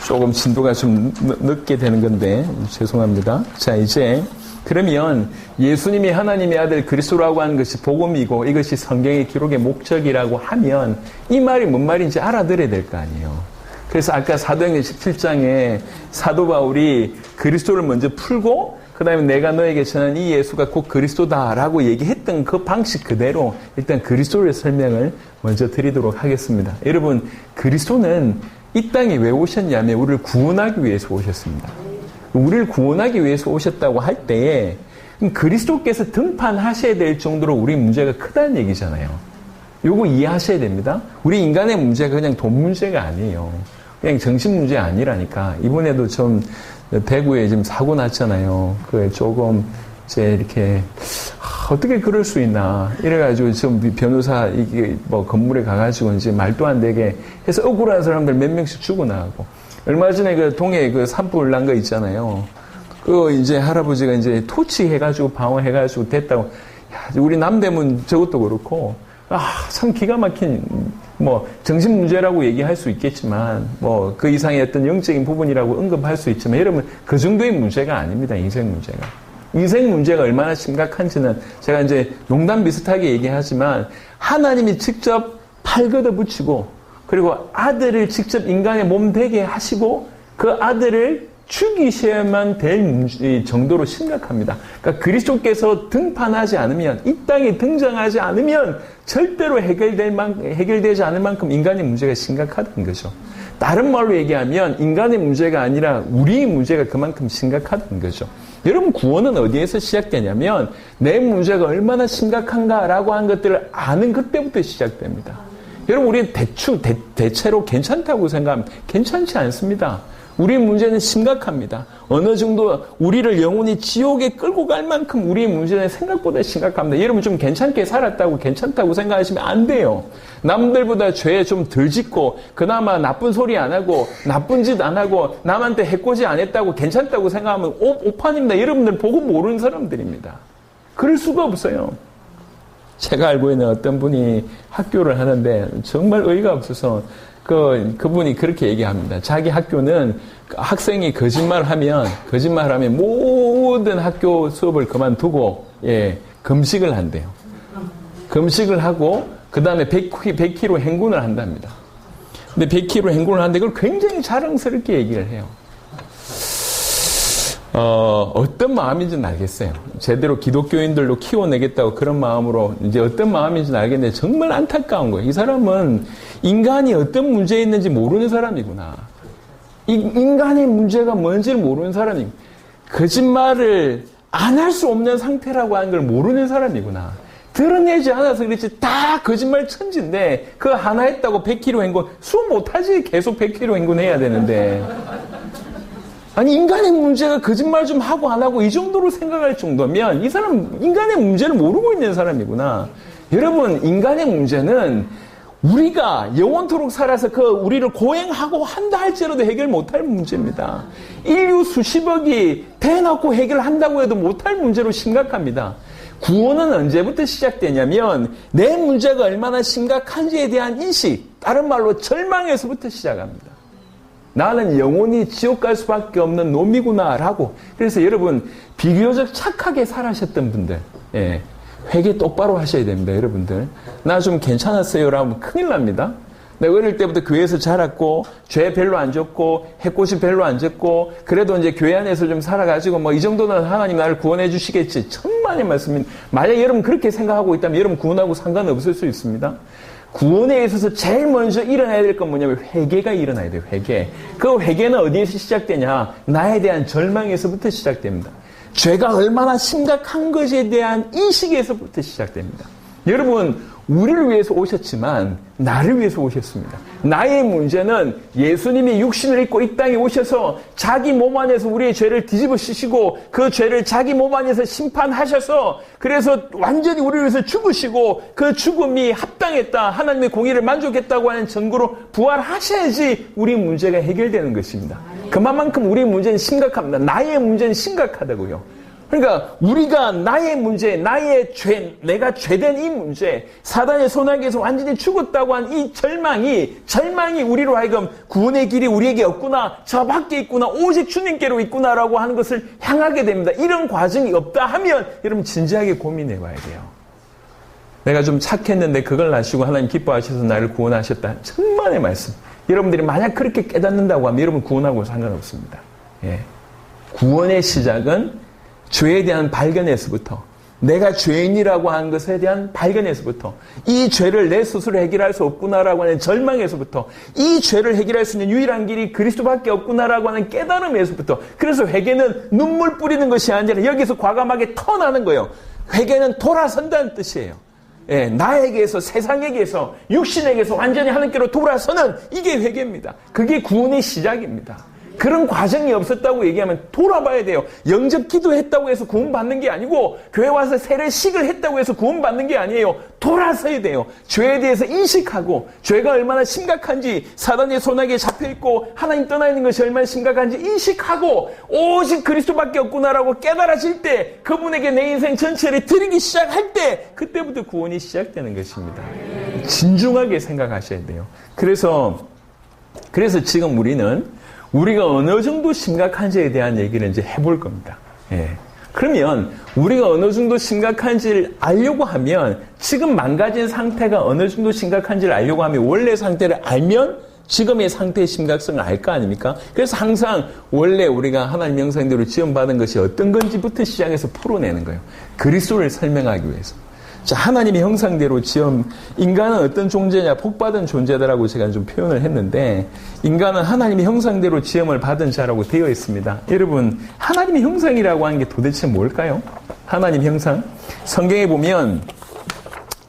조금 진도가 좀 늦게 되는 건데 죄송합니다. 자, 이제 그러면 예수님이 하나님의 아들 그리스도라고 하는 것이 복음이고 이것이 성경의 기록의 목적이라고 하면 이 말이 뭔 말인지 알아들어야 될 거 아니에요. 그래서 아까 사도행전 17장에 사도 바울이 그리스도를 먼저 풀고 그 다음에 내가 너에게 전한 이 예수가 곧 그리스도다라고 얘기했던 그 방식 그대로 일단 그리스도의 설명을 먼저 드리도록 하겠습니다. 여러분, 그리스도는 이 땅에 왜 오셨냐면 우리를 구원하기 위해서 오셨습니다. 우리를 구원하기 위해서 오셨다고 할 때에 그리스도께서 등판하셔야 될 정도로 우리 문제가 크다는 얘기잖아요. 요거 이해하셔야 됩니다. 우리 인간의 문제가 그냥 돈 문제가 아니에요. 그냥 정신 문제 아니라니까. 이번에도 좀 대구에 지금 사고 났잖아요. 그 조금 이제 이렇게 어떻게 그럴 수 있나 이래가지고 좀 변호사 이게 뭐 건물에 가가지고 이제 말도 안 되게 해서 억울한 사람들 몇 명씩 죽어나가고. 얼마 전에 그 동해 그 산불 난 거 있잖아요. 그거 이제 할아버지가 이제 토치해가지고 방어해가지고 됐다고. 야, 우리 남대문 저것도 그렇고. 참 기가 막힌, 정신 문제라고 얘기할 수 있겠지만, 그 이상의 어떤 영적인 부분이라고 언급할 수 있지만, 여러분, 그 정도의 문제가 아닙니다, 인생 문제가. 인생 문제가 얼마나 심각한지는 제가 이제 농담 비슷하게 얘기하지만, 하나님이 직접 팔 걷어 붙이고, 그리고 아들을 직접 인간의 몸 되게 하시고, 그 아들을 죽이셔야만 될 정도로 심각합니다. 그러니까 그리스도께서 등판하지 않으면, 이 땅에 등장하지 않으면 절대로 해결되지 않을 만큼 인간의 문제가 심각하다는 거죠. 다른 말로 얘기하면 인간의 문제가 아니라 우리의 문제가 그만큼 심각하다는 거죠. 여러분, 구원은 어디에서 시작되냐면 내 문제가 얼마나 심각한가라고 하는 것들을 아는 그때부터 시작됩니다. 여러분, 우리는 대체로 괜찮다고 생각하면 괜찮지 않습니다. 우리 문제는 심각합니다. 어느 정도 우리를 영원히 지옥에 끌고 갈 만큼 우리의 문제는 생각보다 심각합니다. 여러분 좀 괜찮게 살았다고 괜찮다고 생각하시면 안 돼요. 남들보다 죄 좀 덜 짓고 그나마 나쁜 소리 안 하고 나쁜 짓 안 하고 남한테 해코지 안 했다고 괜찮다고 생각하면 오판입니다. 여러분들 보고 모르는 사람들입니다. 그럴 수가 없어요. 제가 알고 있는 어떤 분이 학교를 하는데 정말 의의가 없어서 그분이 그렇게 얘기합니다. 자기 학교는 학생이 거짓말하면 모든 학교 수업을 그만두고 금식을 한대요. 금식을 하고 그 다음에 100km 행군을 한답니다. 근데 100km 행군을 하는데 그걸 굉장히 자랑스럽게 얘기를 해요. 어떤 마음인지는 알겠어요. 제대로 기독교인들로 키워내겠다고 그런 마음으로 이제 어떤 마음인지는 알겠는데 정말 안타까운 거예요. 이 사람은 인간이 어떤 문제에 있는지 모르는 사람이구나. 인간의 문제가 뭔지를 모르는 사람이고 거짓말을 안 할 수 없는 상태라고 하는 걸 모르는 사람이구나. 드러내지 않아서 그렇지 다 거짓말 천지인데 그거 하나 했다고 100km 행군 수업 못하지. 계속 100km 행군해야 되는데. 아니 인간의 문제가 거짓말 좀 하고 안 하고 이 정도로 생각할 정도면 이 사람 인간의 문제를 모르고 있는 사람이구나. 여러분 인간의 문제는 우리가 영원토록 살아서 우리를 고행하고 한다 할지라도 해결 못할 문제입니다. 인류 수십억이 대놓고 해결한다고 해도 못할 문제로 심각합니다. 구원은 언제부터 시작되냐면 내 문제가 얼마나 심각한지에 대한 인식, 다른 말로 절망에서부터 시작합니다. 나는 영원히 지옥 갈 수밖에 없는 놈이구나라고. 그래서 여러분 비교적 착하게 살아셨던 분들 회개 똑바로 하셔야 됩니다. 여러분들 나 좀 괜찮았어요라고 큰일 납니다. 내가 어릴 때부터 교회에서 자랐고 죄 별로 안 졌고 해코지 별로 안 졌고 그래도 이제 교회 안에서 좀 살아가지고 뭐 이 정도는 하나님 나를 구원해 주시겠지. 천만의 말씀입니다. 만약 여러분 그렇게 생각하고 있다면 여러분 구원하고 상관없을 수 있습니다. 구원에 있어서 제일 먼저 일어나야 될 건 뭐냐면 회개가 일어나야 돼요. 회개. 그 회개는 어디에서 시작되냐? 나에 대한 절망에서부터 시작됩니다. 죄가 얼마나 심각한 것에 대한 인식에서부터 시작됩니다. 여러분 우리를 위해서 오셨지만 나를 위해서 오셨습니다. 나의 문제는 예수님이 육신을 입고 이 땅에 오셔서 자기 몸 안에서 우리의 죄를 뒤집어 씌시고 그 죄를 자기 몸 안에서 심판하셔서 그래서 완전히 우리를 위해서 죽으시고 그 죽음이 합당했다. 하나님의 공의를 만족했다고 하는 증거로 부활하셔야지 우리 문제가 해결되는 것입니다. 그만큼 우리 문제는 심각합니다. 나의 문제는 심각하다고요. 그러니까 우리가 나의 문제, 나의 죄, 내가 죄된 이 문제, 사단의 손아귀에서 완전히 죽었다고 한 이 절망이 우리로 하여금 구원의 길이 우리에게 없구나, 저 밖에 있구나, 오직 주님께로 있구나라고 하는 것을 향하게 됩니다. 이런 과정이 없다 하면 여러분 진지하게 고민해 봐야 돼요. 내가 좀 착했는데 그걸 아시고 하나님 기뻐하셔서 나를 구원하셨다. 천만의 말씀. 여러분들이 만약 그렇게 깨닫는다고 하면 여러분 구원하고 상관없습니다. 구원의 시작은 죄에 대한 발견에서부터 내가 죄인이라고 하는 것에 대한 발견에서부터 이 죄를 내 스스로 해결할 수 없구나라고 하는 절망에서부터 이 죄를 해결할 수 있는 유일한 길이 그리스도밖에 없구나라고 하는 깨달음에서부터 그래서 회개는 눈물 뿌리는 것이 아니라 여기서 과감하게 터나는 거예요. 회개는 돌아선다는 뜻이에요. 나에게서 세상에게서 육신에게서 완전히 하나님께로 돌아서는 이게 회개입니다. 그게 구원의 시작입니다. 그런 과정이 없었다고 얘기하면 돌아봐야 돼요. 영접 기도했다고 해서 구원받는 게 아니고 교회 와서 세례식을 했다고 해서 구원받는 게 아니에요. 돌아서야 돼요. 죄에 대해서 인식하고 죄가 얼마나 심각한지 사단의 손아귀에 잡혀있고 하나님 떠나 있는 것이 얼마나 심각한지 인식하고 오직 그리스도밖에 없구나라고 깨달아질 때 그분에게 내 인생 전체를 드리기 시작할 때 그때부터 구원이 시작되는 것입니다. 진중하게 생각하셔야 돼요. 그래서 지금 우리가 어느 정도 심각한지에 대한 얘기를 이제 해볼 겁니다. 그러면 우리가 어느 정도 심각한지를 알려고 하면 지금 망가진 상태가 어느 정도 심각한지를 알려고 하면 원래 상태를 알면 지금의 상태의 심각성을 알 거 아닙니까? 그래서 항상 원래 우리가 하나님 형상대로 지원받은 것이 어떤 건지부터 시작해서 풀어내는 거예요. 그리스도를 설명하기 위해서. 자, 하나님의 형상대로 인간은 어떤 존재냐, 복받은 존재다라고 제가 좀 표현을 했는데, 인간은 하나님의 형상대로 지음을 받은 자라고 되어 있습니다. 여러분, 하나님의 형상이라고 하는 게 도대체 뭘까요? 하나님 형상? 성경에 보면,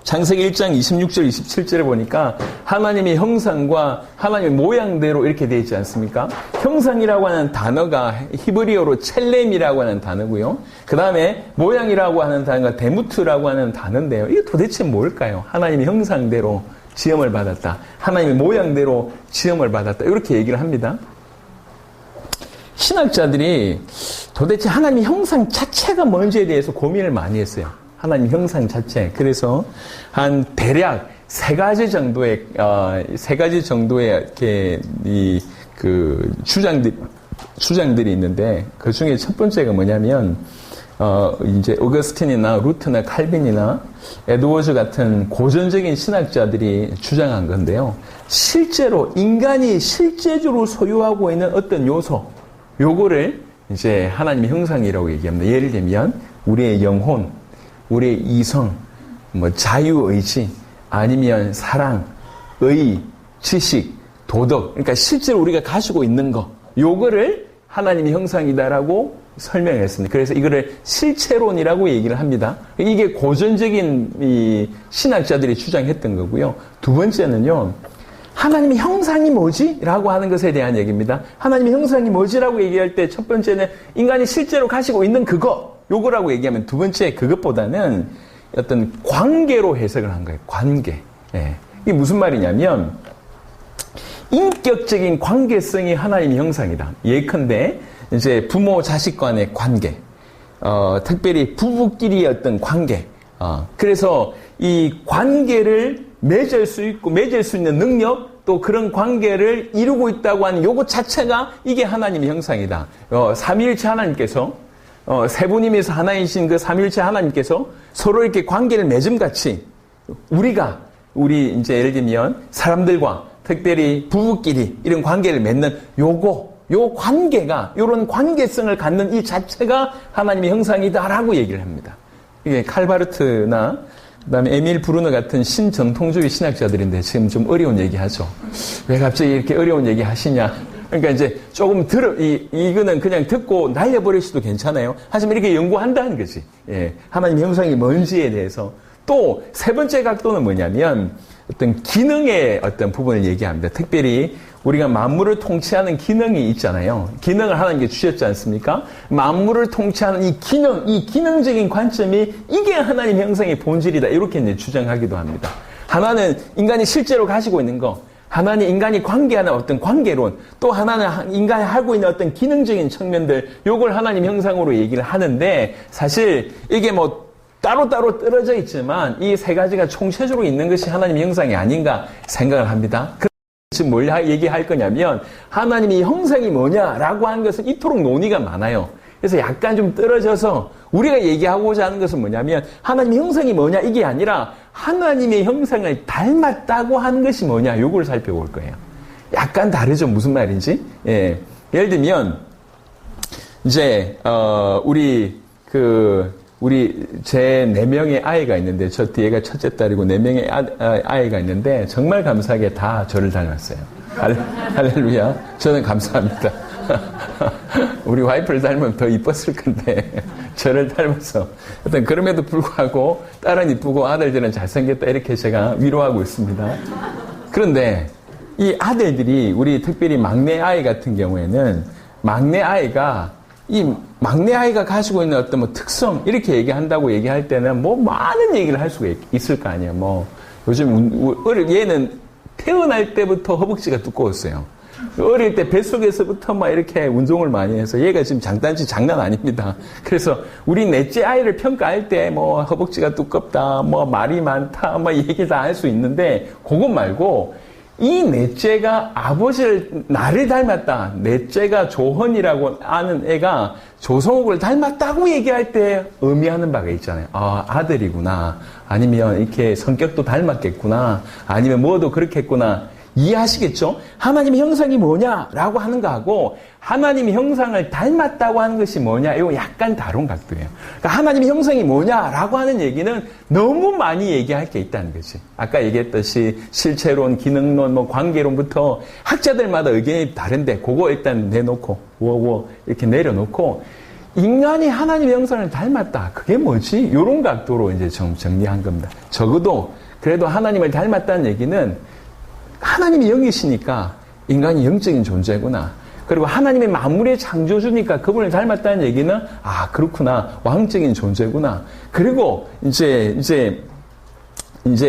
창세기 1장 26절, 27절에 보니까 하나님의 형상과 하나님의 모양대로 이렇게 되어 있지 않습니까? 형상이라고 하는 단어가 히브리어로 첼렘이라고 하는 단어고요. 그 다음에 모양이라고 하는 단어가 데무트라고 하는 단어인데요. 이게 도대체 뭘까요? 하나님의 형상대로 지음을 받았다. 하나님의 모양대로 지음을 받았다. 이렇게 얘기를 합니다. 신학자들이 도대체 하나님의 형상 자체가 뭔지에 대해서 고민을 많이 했어요. 하나님 형상 자체. 그래서 한 대략 세 가지 정도의 이렇게 주장들이 있는데 그 중에 첫 번째가 뭐냐면 이제 오거스틴이나 루트나 칼빈이나 에드워즈 같은 고전적인 신학자들이 주장한 건데요. 실제로 인간이 실제적으로 소유하고 있는 어떤 요거를 이제 하나님의 형상이라고 얘기합니다. 예를 들면 우리의 영혼, 우리의 이성, 자유의지, 아니면 사랑, 의, 지식, 도덕. 그러니까 실제로 우리가 가지고 있는 거, 요거를 하나님의 형상이다라고 설명했습니다. 그래서 이거를 실체론이라고 얘기를 합니다. 이게 고전적인 이 신학자들이 주장했던 거고요. 두 번째는요, 하나님의 형상이 뭐지? 라고 하는 것에 대한 얘기입니다. 하나님의 형상이 뭐지라고 얘기할 때 첫 번째는 인간이 실제로 가지고 있는 그거, 요거라고 얘기하면 두 번째 그것보다는 어떤 관계로 해석을 한 거예요. 관계. 예. 이게 무슨 말이냐면 인격적인 관계성이 하나님의 형상이다. 예컨대 이제 부모 자식 간의 관계, 특별히 부부끼리의 어떤 관계. 그래서 이 관계를 맺을 수 있는 능력, 또 그런 관계를 이루고 있다고 하는 요것 자체가 이게 하나님의 형상이다. 삼위일체 하나님께서 세 분임에서 하나이신 그 삼위일체 하나님께서 서로 이렇게 관계를 맺음같이 우리 이제 예를 들면 사람들과 특별히 부부끼리 이런 관계를 맺는 요 관계가, 요런 관계성을 갖는 이 자체가 하나님의 형상이다라고 얘기를 합니다. 이게 칼바르트나 그다음에 에밀 브루너 같은 신정통주의 신학자들인데 지금 좀 어려운 얘기 하죠. 왜 갑자기 이렇게 어려운 얘기 하시냐? 그러니까 이제 조금 이거는 그냥 듣고 날려버릴 수도 괜찮아요. 하지만 이렇게 연구한다는 거지. 예. 하나님의 형상이 뭔지에 대해서. 또 세 번째 각도는 뭐냐면 어떤 기능의 어떤 부분을 얘기합니다. 특별히 우리가 만물을 통치하는 기능이 있잖아요. 기능을 하나님께 주셨지 않습니까? 만물을 통치하는 이 기능적인 관점이 이게 하나님 형상의 본질이다. 이렇게 이제 주장하기도 합니다. 하나는 인간이 실제로 가지고 있는 거, 하나는 인간이 관계하는 어떤 관계론, 또 하나는 인간이 하고 있는 어떤 기능적인 측면들, 요걸 하나님 형상으로 얘기를 하는데 사실 이게 따로따로 떨어져 있지만 이 세 가지가 총체적으로 있는 것이 하나님의 형상이 아닌가 생각을 합니다. 지금 뭘 얘기할 거냐면 하나님의 형상이 뭐냐라고 하는 것은 이토록 논의가 많아요. 그래서 약간 좀 떨어져서 우리가 얘기하고자 하는 것은 뭐냐면 하나님의 형상이 뭐냐 이게 아니라 하나님의 형상을 닮았다고 하는 것이 뭐냐 요걸 살펴볼 거예요. 약간 다르죠. 무슨 말인지. 예. 예를 들면 이제 제 4명의 아이가 있는데, 저 뒤에가 첫째 딸이고 4명의 아이가 있는데, 정말 감사하게 다 저를 닮았어요. 할렐루야. 저는 감사합니다. 우리 와이프를 닮으면 더 이뻤을 건데, 저를 닮아서. 하여튼, 그럼에도 불구하고, 딸은 이쁘고 아들들은 잘생겼다, 이렇게 제가 위로하고 있습니다. 그런데, 이 아들들이, 우리 특별히 막내 아이 같은 경우에는, 막내 아이가 가지고 있는 어떤 특성, 이렇게 얘기할 때는 많은 얘기를 할 수가 있을 거 아니에요. 요즘, 얘는 태어날 때부터 허벅지가 두꺼웠어요. 어릴 때 뱃속에서부터 이렇게 운동을 많이 해서 얘가 지금 장난 아닙니다. 그래서 우리 넷째 아이를 평가할 때 허벅지가 두껍다, 말이 많다, 얘기 다 할 수 있는데, 그것 말고, 이 넷째가 나를 닮았다. 넷째가 조헌이라고 아는 애가 조성욱을 닮았다고 얘기할 때 의미하는 바가 있잖아요. 아들이구나. 아니면 이렇게 성격도 닮았겠구나. 아니면 뭐도 그렇겠구나. 이해하시겠죠? 하나님의 형상이 뭐냐라고 하는 거하고 하나님의 형상을 닮았다고 하는 것이 뭐냐, 이거 약간 다른 각도예요. 그러니까 하나님의 형상이 뭐냐라고 하는 얘기는 너무 많이 얘기할 게 있다는 거지. 아까 얘기했듯이 실체론, 기능론, 관계론부터 학자들마다 의견이 다른데 그거 일단 내놓고 이렇게 내려놓고 인간이 하나님의 형상을 닮았다. 그게 뭐지? 이런 각도로 이제 정리한 겁니다. 적어도 그래도 하나님을 닮았다는 얘기는 하나님이 영이시니까 인간이 영적인 존재구나. 그리고 하나님의 만물의 창조주니까 그분을 닮았다는 얘기는 아 그렇구나. 왕적인 존재구나. 그리고 이제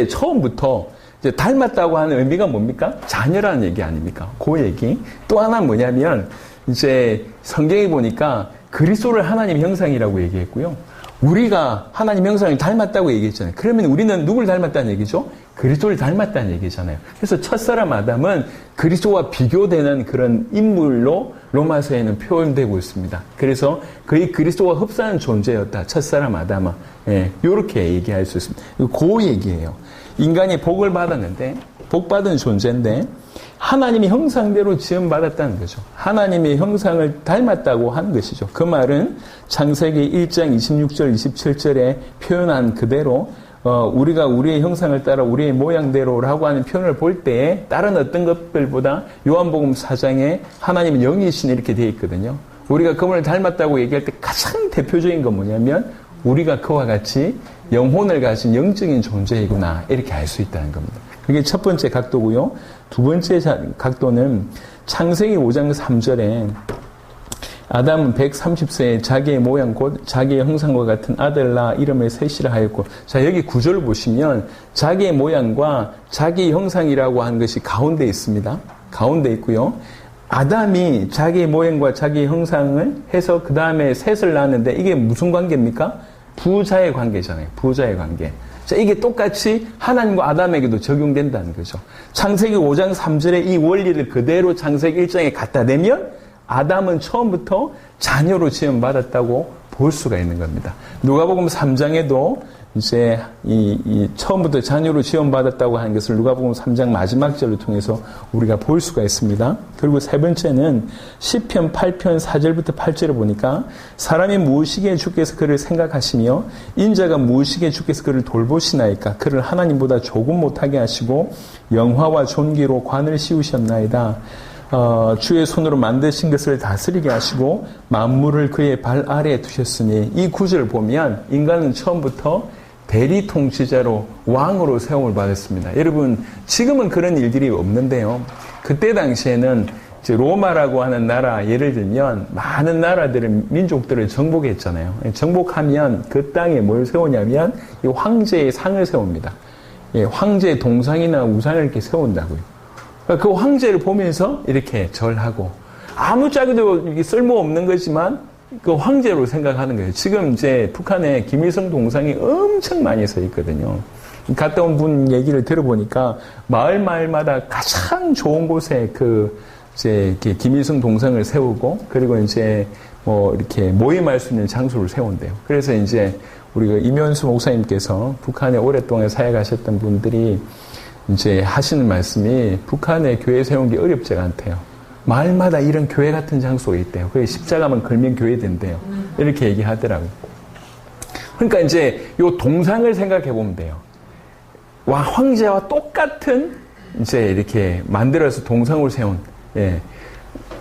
처음부터 이제 닮았다고 하는 의미가 뭡니까? 자녀라는 얘기 아닙니까? 그 얘기. 또 하나 뭐냐면 이제 성경에 보니까 그리스도를 하나님 형상이라고 얘기했고요. 우리가 하나님 형상을 닮았다고 얘기했잖아요. 그러면 우리는 누굴 닮았다는 얘기죠? 그리스도를 닮았다는 얘기잖아요. 그래서 첫사람 아담은 그리스도와 비교되는 그런 인물로 로마서에는 표현되고 있습니다. 그래서 거의 그리스도와 흡사한 존재였다. 첫사람 아담은. 예, 이렇게 얘기할 수 있습니다. 그 얘기예요. 인간이 복을 받았는데 복받은 존재인데 하나님의 형상대로 지음받았다는 거죠. 하나님의 형상을 닮았다고 하는 것이죠. 그 말은 창세기 1장 26절 27절에 표현한 그대로 우리가 우리의 형상을 따라 우리의 모양대로라고 하는 표현을 볼 때에 다른 어떤 것들보다 요한복음 4장에 하나님은 영이신 이렇게 되어 있거든요. 우리가 그분을 닮았다고 얘기할 때 가장 대표적인 건 뭐냐면 우리가 그와 같이 영혼을 가진 영적인 존재이구나 이렇게 알 수 있다는 겁니다. 그게 첫 번째 각도고요. 두 번째 각도는 창세기 5장 3절에 아담은 130세에 자기의 모양 곧 자기의 형상과 같은 아들 낳아 이름을 셋이라 하였고 자 여기 구절을 보시면 자기의 모양과 자기의 형상이라고 하는 것이 가운데 있습니다. 가운데 있고요. 아담이 자기의 모양과 자기의 형상을 해서 그 다음에 셋을 낳았는데 이게 무슨 관계입니까? 부자의 관계잖아요. 부자의 관계. 자, 이게 똑같이 하나님과 아담에게도 적용된다는 거죠. 창세기 5장 3절에 이 원리를 그대로 창세기 1장에 갖다 대면 아담은 처음부터 자녀로 지음받았다고 볼 수가 있는 겁니다. 누가복음 3장에도 이제 처음부터 자녀로 지음받았다고 하는 것을 누가복음 3장 마지막 절을 통해서 우리가 볼 수가 있습니다. 그리고 세 번째는 시편 8편 4절부터 8절을 보니까 사람이 무엇이기에 주께서 그를 생각하시며 인자가 무엇이기에 주께서 그를 돌보시나이까 그를 하나님보다 조금 못하게 하시고 영화와 존귀로 관을 씌우셨나이다. 주의 손으로 만드신 것을 다스리게 하시고 만물을 그의 발 아래에 두셨으니 이 구절을 보면 인간은 처음부터 대리 통치자로 왕으로 세움을 받았습니다. 여러분 지금은 그런 일들이 없는데요. 그때 당시에는 이제 로마라고 하는 나라 예를 들면 많은 나라들을 민족들을 정복했잖아요. 정복하면 그 땅에 뭘 세우냐면 이 황제의 상을 세웁니다. 예, 황제의 동상이나 우상을 이렇게 세운다고요. 그 황제를 보면서 이렇게 절하고 아무짝에도 쓸모없는 거지만 그 황제로 생각하는 거예요. 지금 이제 북한에 김일성 동상이 엄청 많이 서 있거든요. 갔다 온 분 얘기를 들어보니까 마을마다 가장 좋은 곳에 이제 김일성 동상을 세우고 그리고 이제 뭐 이렇게 모임할 수 있는 장소를 세운대요. 그래서 이제 우리가 이면수 목사님께서 북한에 오랫동안 사역하셨던 분들이 이제 하시는 말씀이 북한에 교회 세운 게 어렵지가 않대요. 마을마다 이런 교회 같은 장소가 있대요. 그게 십자가만 걸면 교회 된대요. 이렇게 얘기하더라고요. 그러니까 이제 요 동상을 생각해 보면 돼요. 황제와 똑같은 이제 이렇게 만들어서 동상을 세운, 예.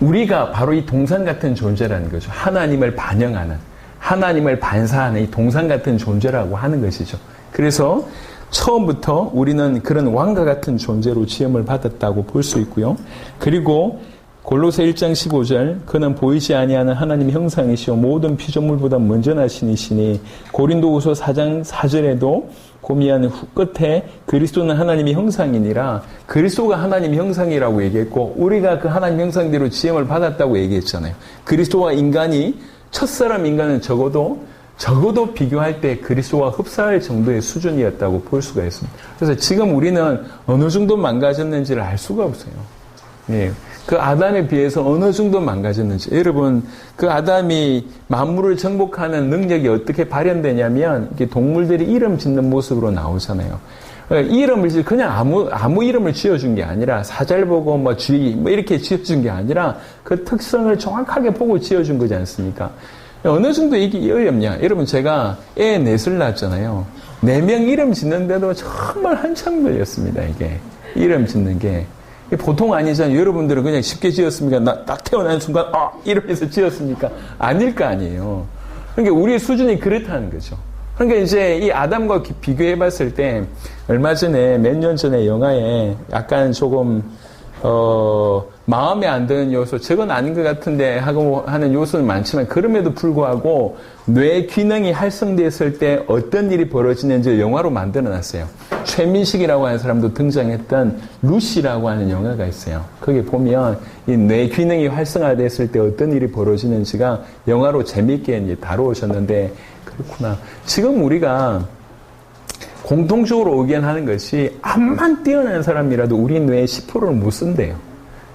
우리가 바로 이 동상 같은 존재라는 거죠. 하나님을 반영하는, 하나님을 반사하는 이 동상 같은 존재라고 하는 것이죠. 그래서 처음부터 우리는 그런 왕과 같은 존재로 지음을 받았다고 볼 수 있고요. 그리고 골로새 1장 15절 그는 보이지 아니하는 하나님의 형상이시오 모든 피조물보다 먼저 나신 이시니 고린도후서 4장 4절에도 고미한 끝에 그리스도는 하나님의 형상이니라 그리스도가 하나님의 형상이라고 얘기했고 우리가 그 하나님의 형상대로 지음을 받았다고 얘기했잖아요. 그리스도와 인간이 첫사람 인간은 적어도 비교할 때 그리스도와 흡사할 정도의 수준이었다고 볼 수가 있습니다. 그래서 지금 우리는 어느 정도 망가졌는지를 알 수가 없어요. 예. 그 아담에 비해서 어느 정도 망가졌는지. 여러분, 그 아담이 만물을 정복하는 능력이 어떻게 발현되냐면, 이게 동물들이 이름 짓는 모습으로 나오잖아요. 그러니까 이름을 그냥 아무 이름을 지어준 게 아니라, 사잘 보고 뭐 쥐, 뭐 이렇게 지어준 게 아니라, 그 특성을 정확하게 보고 지어준 거지 않습니까? 어느 정도 이게 어렵냐. 여러분, 제가 애 넷을 낳았잖아요. 4명 이름 짓는데도 정말 한참 걸렸습니다, 이게. 이름 짓는 게. 보통 아니잖아요. 여러분들은 그냥 쉽게 지었습니까? 딱 태어난 순간, 이러면서 지었습니까? 아닐 거 아니에요. 그러니까 우리의 수준이 그렇다는 거죠. 그러니까 이제 이 아담과 비교해 봤을 때 얼마 전에 몇 년 전에 영화에 약간 조금 마음에 안 드는 요소, 저건 아닌 것 같은데 하고 하는 요소는 많지만 그럼에도 불구하고 뇌 기능이 활성됐을 때 어떤 일이 벌어지는지 영화로 만들어 놨어요. 최민식이라고 하는 사람도 등장했던 루시라고 하는 영화가 있어요. 거기 보면 이 뇌 기능이 활성화됐을 때 어떤 일이 벌어지는지가 영화로 재미있게 이제 다루어졌는데 그렇구나. 지금 우리가 공통적으로 의견하는 것이 암만 뛰어난 사람이라도 우리 뇌의 10%를 못 쓴대요.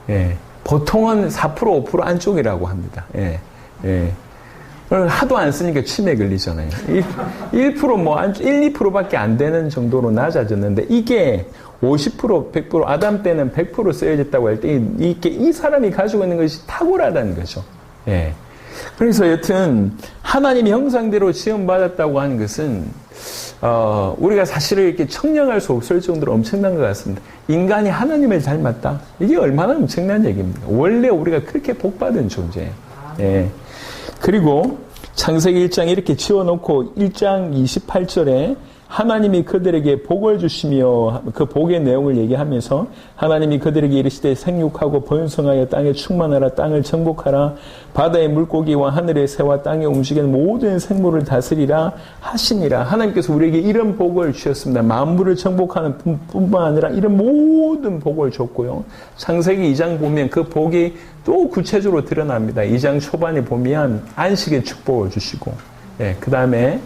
예. 보통은 4%, 5% 안쪽이라고 합니다. 예. 예. 하도 안 쓰니까 치매 걸리잖아요. 1% 뭐, 1, 2%밖에 안 되는 정도로 낮아졌는데, 이게 50%, 100%, 아담 때는 100% 쓰여졌다고 할 때, 이 사람이 가지고 있는 것이 탁월하다는 거죠. 예. 그래서 여튼, 하나님의 형상대로 지음받았다고 하는 것은, 우리가 사실을 이렇게 청량할 수 없을 정도로 엄청난 것 같습니다. 인간이 하나님을 닮았다? 이게 얼마나 엄청난 얘기입니다. 원래 우리가 그렇게 복받은 존재예요. 예. 그리고 창세기 1장 이렇게 지어놓고 1장 28절에 하나님이 그들에게 복을 주시며 그 복의 내용을 얘기하면서 하나님이 그들에게 이르시되 생육하고 번성하여 땅에 충만하라 땅을 정복하라 바다의 물고기와 하늘의 새와 땅에 움직이는 모든 생물을 다스리라 하시니라. 하나님께서 우리에게 이런 복을 주셨습니다. 만물을 정복하는 뿐만 아니라 이런 모든 복을 줬고요. 창세기 2장 보면 그 복이 또 구체적으로 드러납니다. 2장 초반에 보면 안식의 축복을 주시고 그 다음에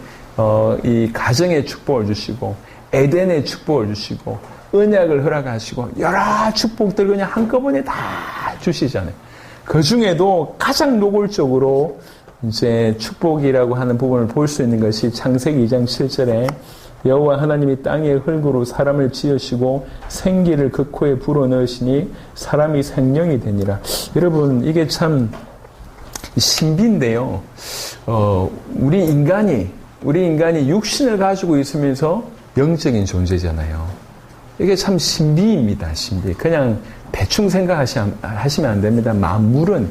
이 가정의 축복을 주시고 에덴의 축복을 주시고 언약을 허락하시고 여러 축복들 그냥 한꺼번에 다 주시잖아요. 그 중에도 가장 노골적으로 이제 축복이라고 하는 부분을 볼 수 있는 것이 창세기 2장 7절에 여호와 하나님이 땅의 흙으로 사람을 지으시고 생기를 그 코에 불어넣으시니 사람이 생명이 되니라. 여러분 이게 참 신비인데요. 우리 인간이 육신을 가지고 있으면서 영적인 존재잖아요. 이게 참 신비입니다. 신비. 그냥 대충 생각하시면 안 됩니다. 만물은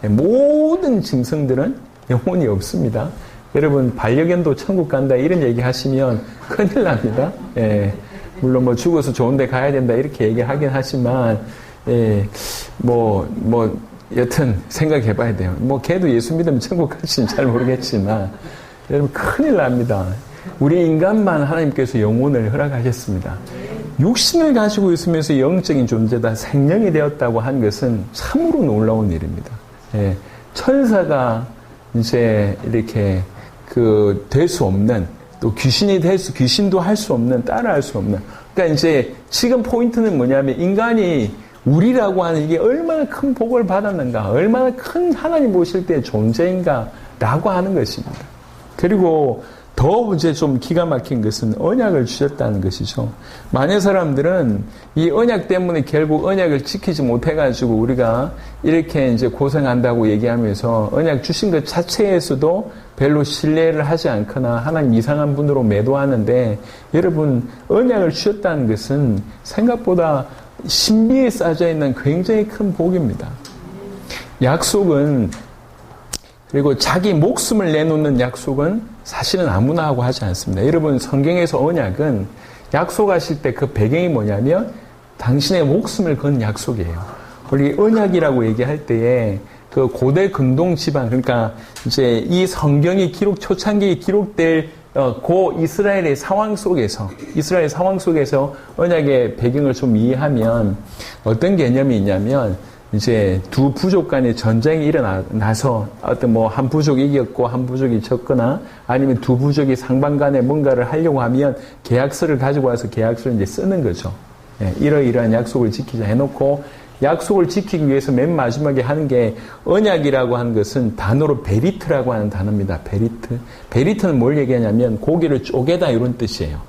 모든 짐승들은 영혼이 없습니다. 여러분 반려견도 천국 간다 이런 얘기 하시면 큰일 납니다. 예. 물론 뭐 죽어서 좋은 데 가야 된다 이렇게 얘기하긴 하지만 여튼 생각해 봐야 돼요. 뭐 걔도 예수 믿으면 천국 갈지는 잘 모르겠지만 여러분 큰일 납니다. 우리 인간만 하나님께서 영혼을 허락하셨습니다. 육신을 가지고 있으면서 영적인 존재다 생명이 되었다고 한 것은 참으로 놀라운 일입니다. 예. 천사가 이제 이렇게 될 수 없는 또 귀신도 할 수 없는 따라할 수 없는 그러니까 이제 지금 포인트는 뭐냐면 인간이 우리라고 하는 이게 얼마나 큰 복을 받았는가 얼마나 큰 하나님 보실 때 존재인가 라고 하는 것입니다. 그리고 더 이제 좀 기가 막힌 것은 언약을 주셨다는 것이죠. 많은 사람들은 이 언약 때문에 결국 언약을 지키지 못해가지고 우리가 이렇게 이제 고생한다고 얘기하면서 언약 주신 것 자체에서도 별로 신뢰를 하지 않거나 하나님 이상한 분으로 매도하는데 여러분 언약을 주셨다는 것은 생각보다 신비에 쌓여 있는 굉장히 큰 복입니다. 약속은 그리고 자기 목숨을 내놓는 약속은 사실은 아무나 하고 하지 않습니다. 여러분 성경에서 언약은 약속하실 때 그 배경이 뭐냐면 당신의 목숨을 건 약속이에요. 우리 언약이라고 얘기할 때에 그 고대 근동 지방 그러니까 이제 이 성경이 초창기에 기록될 고 이스라엘 상황 속에서 언약의 배경을 좀 이해하면 어떤 개념이 있냐면 이제 두 부족 간의 전쟁이 일어나서 어떤 한 부족이 이겼고 한 부족이 졌거나 아니면 두 부족이 상방 간에 뭔가를 하려고 하면 계약서를 가지고 와서 계약서를 이제 쓰는 거죠. 예, 이러이러한 약속을 지키자 해놓고 약속을 지키기 위해서 맨 마지막에 하는 게 언약이라고 하는 것은 단어로 베리트라고 하는 단어입니다. 베리트. 베리트는 뭘 얘기하냐면 고기를 쪼개다 이런 뜻이에요.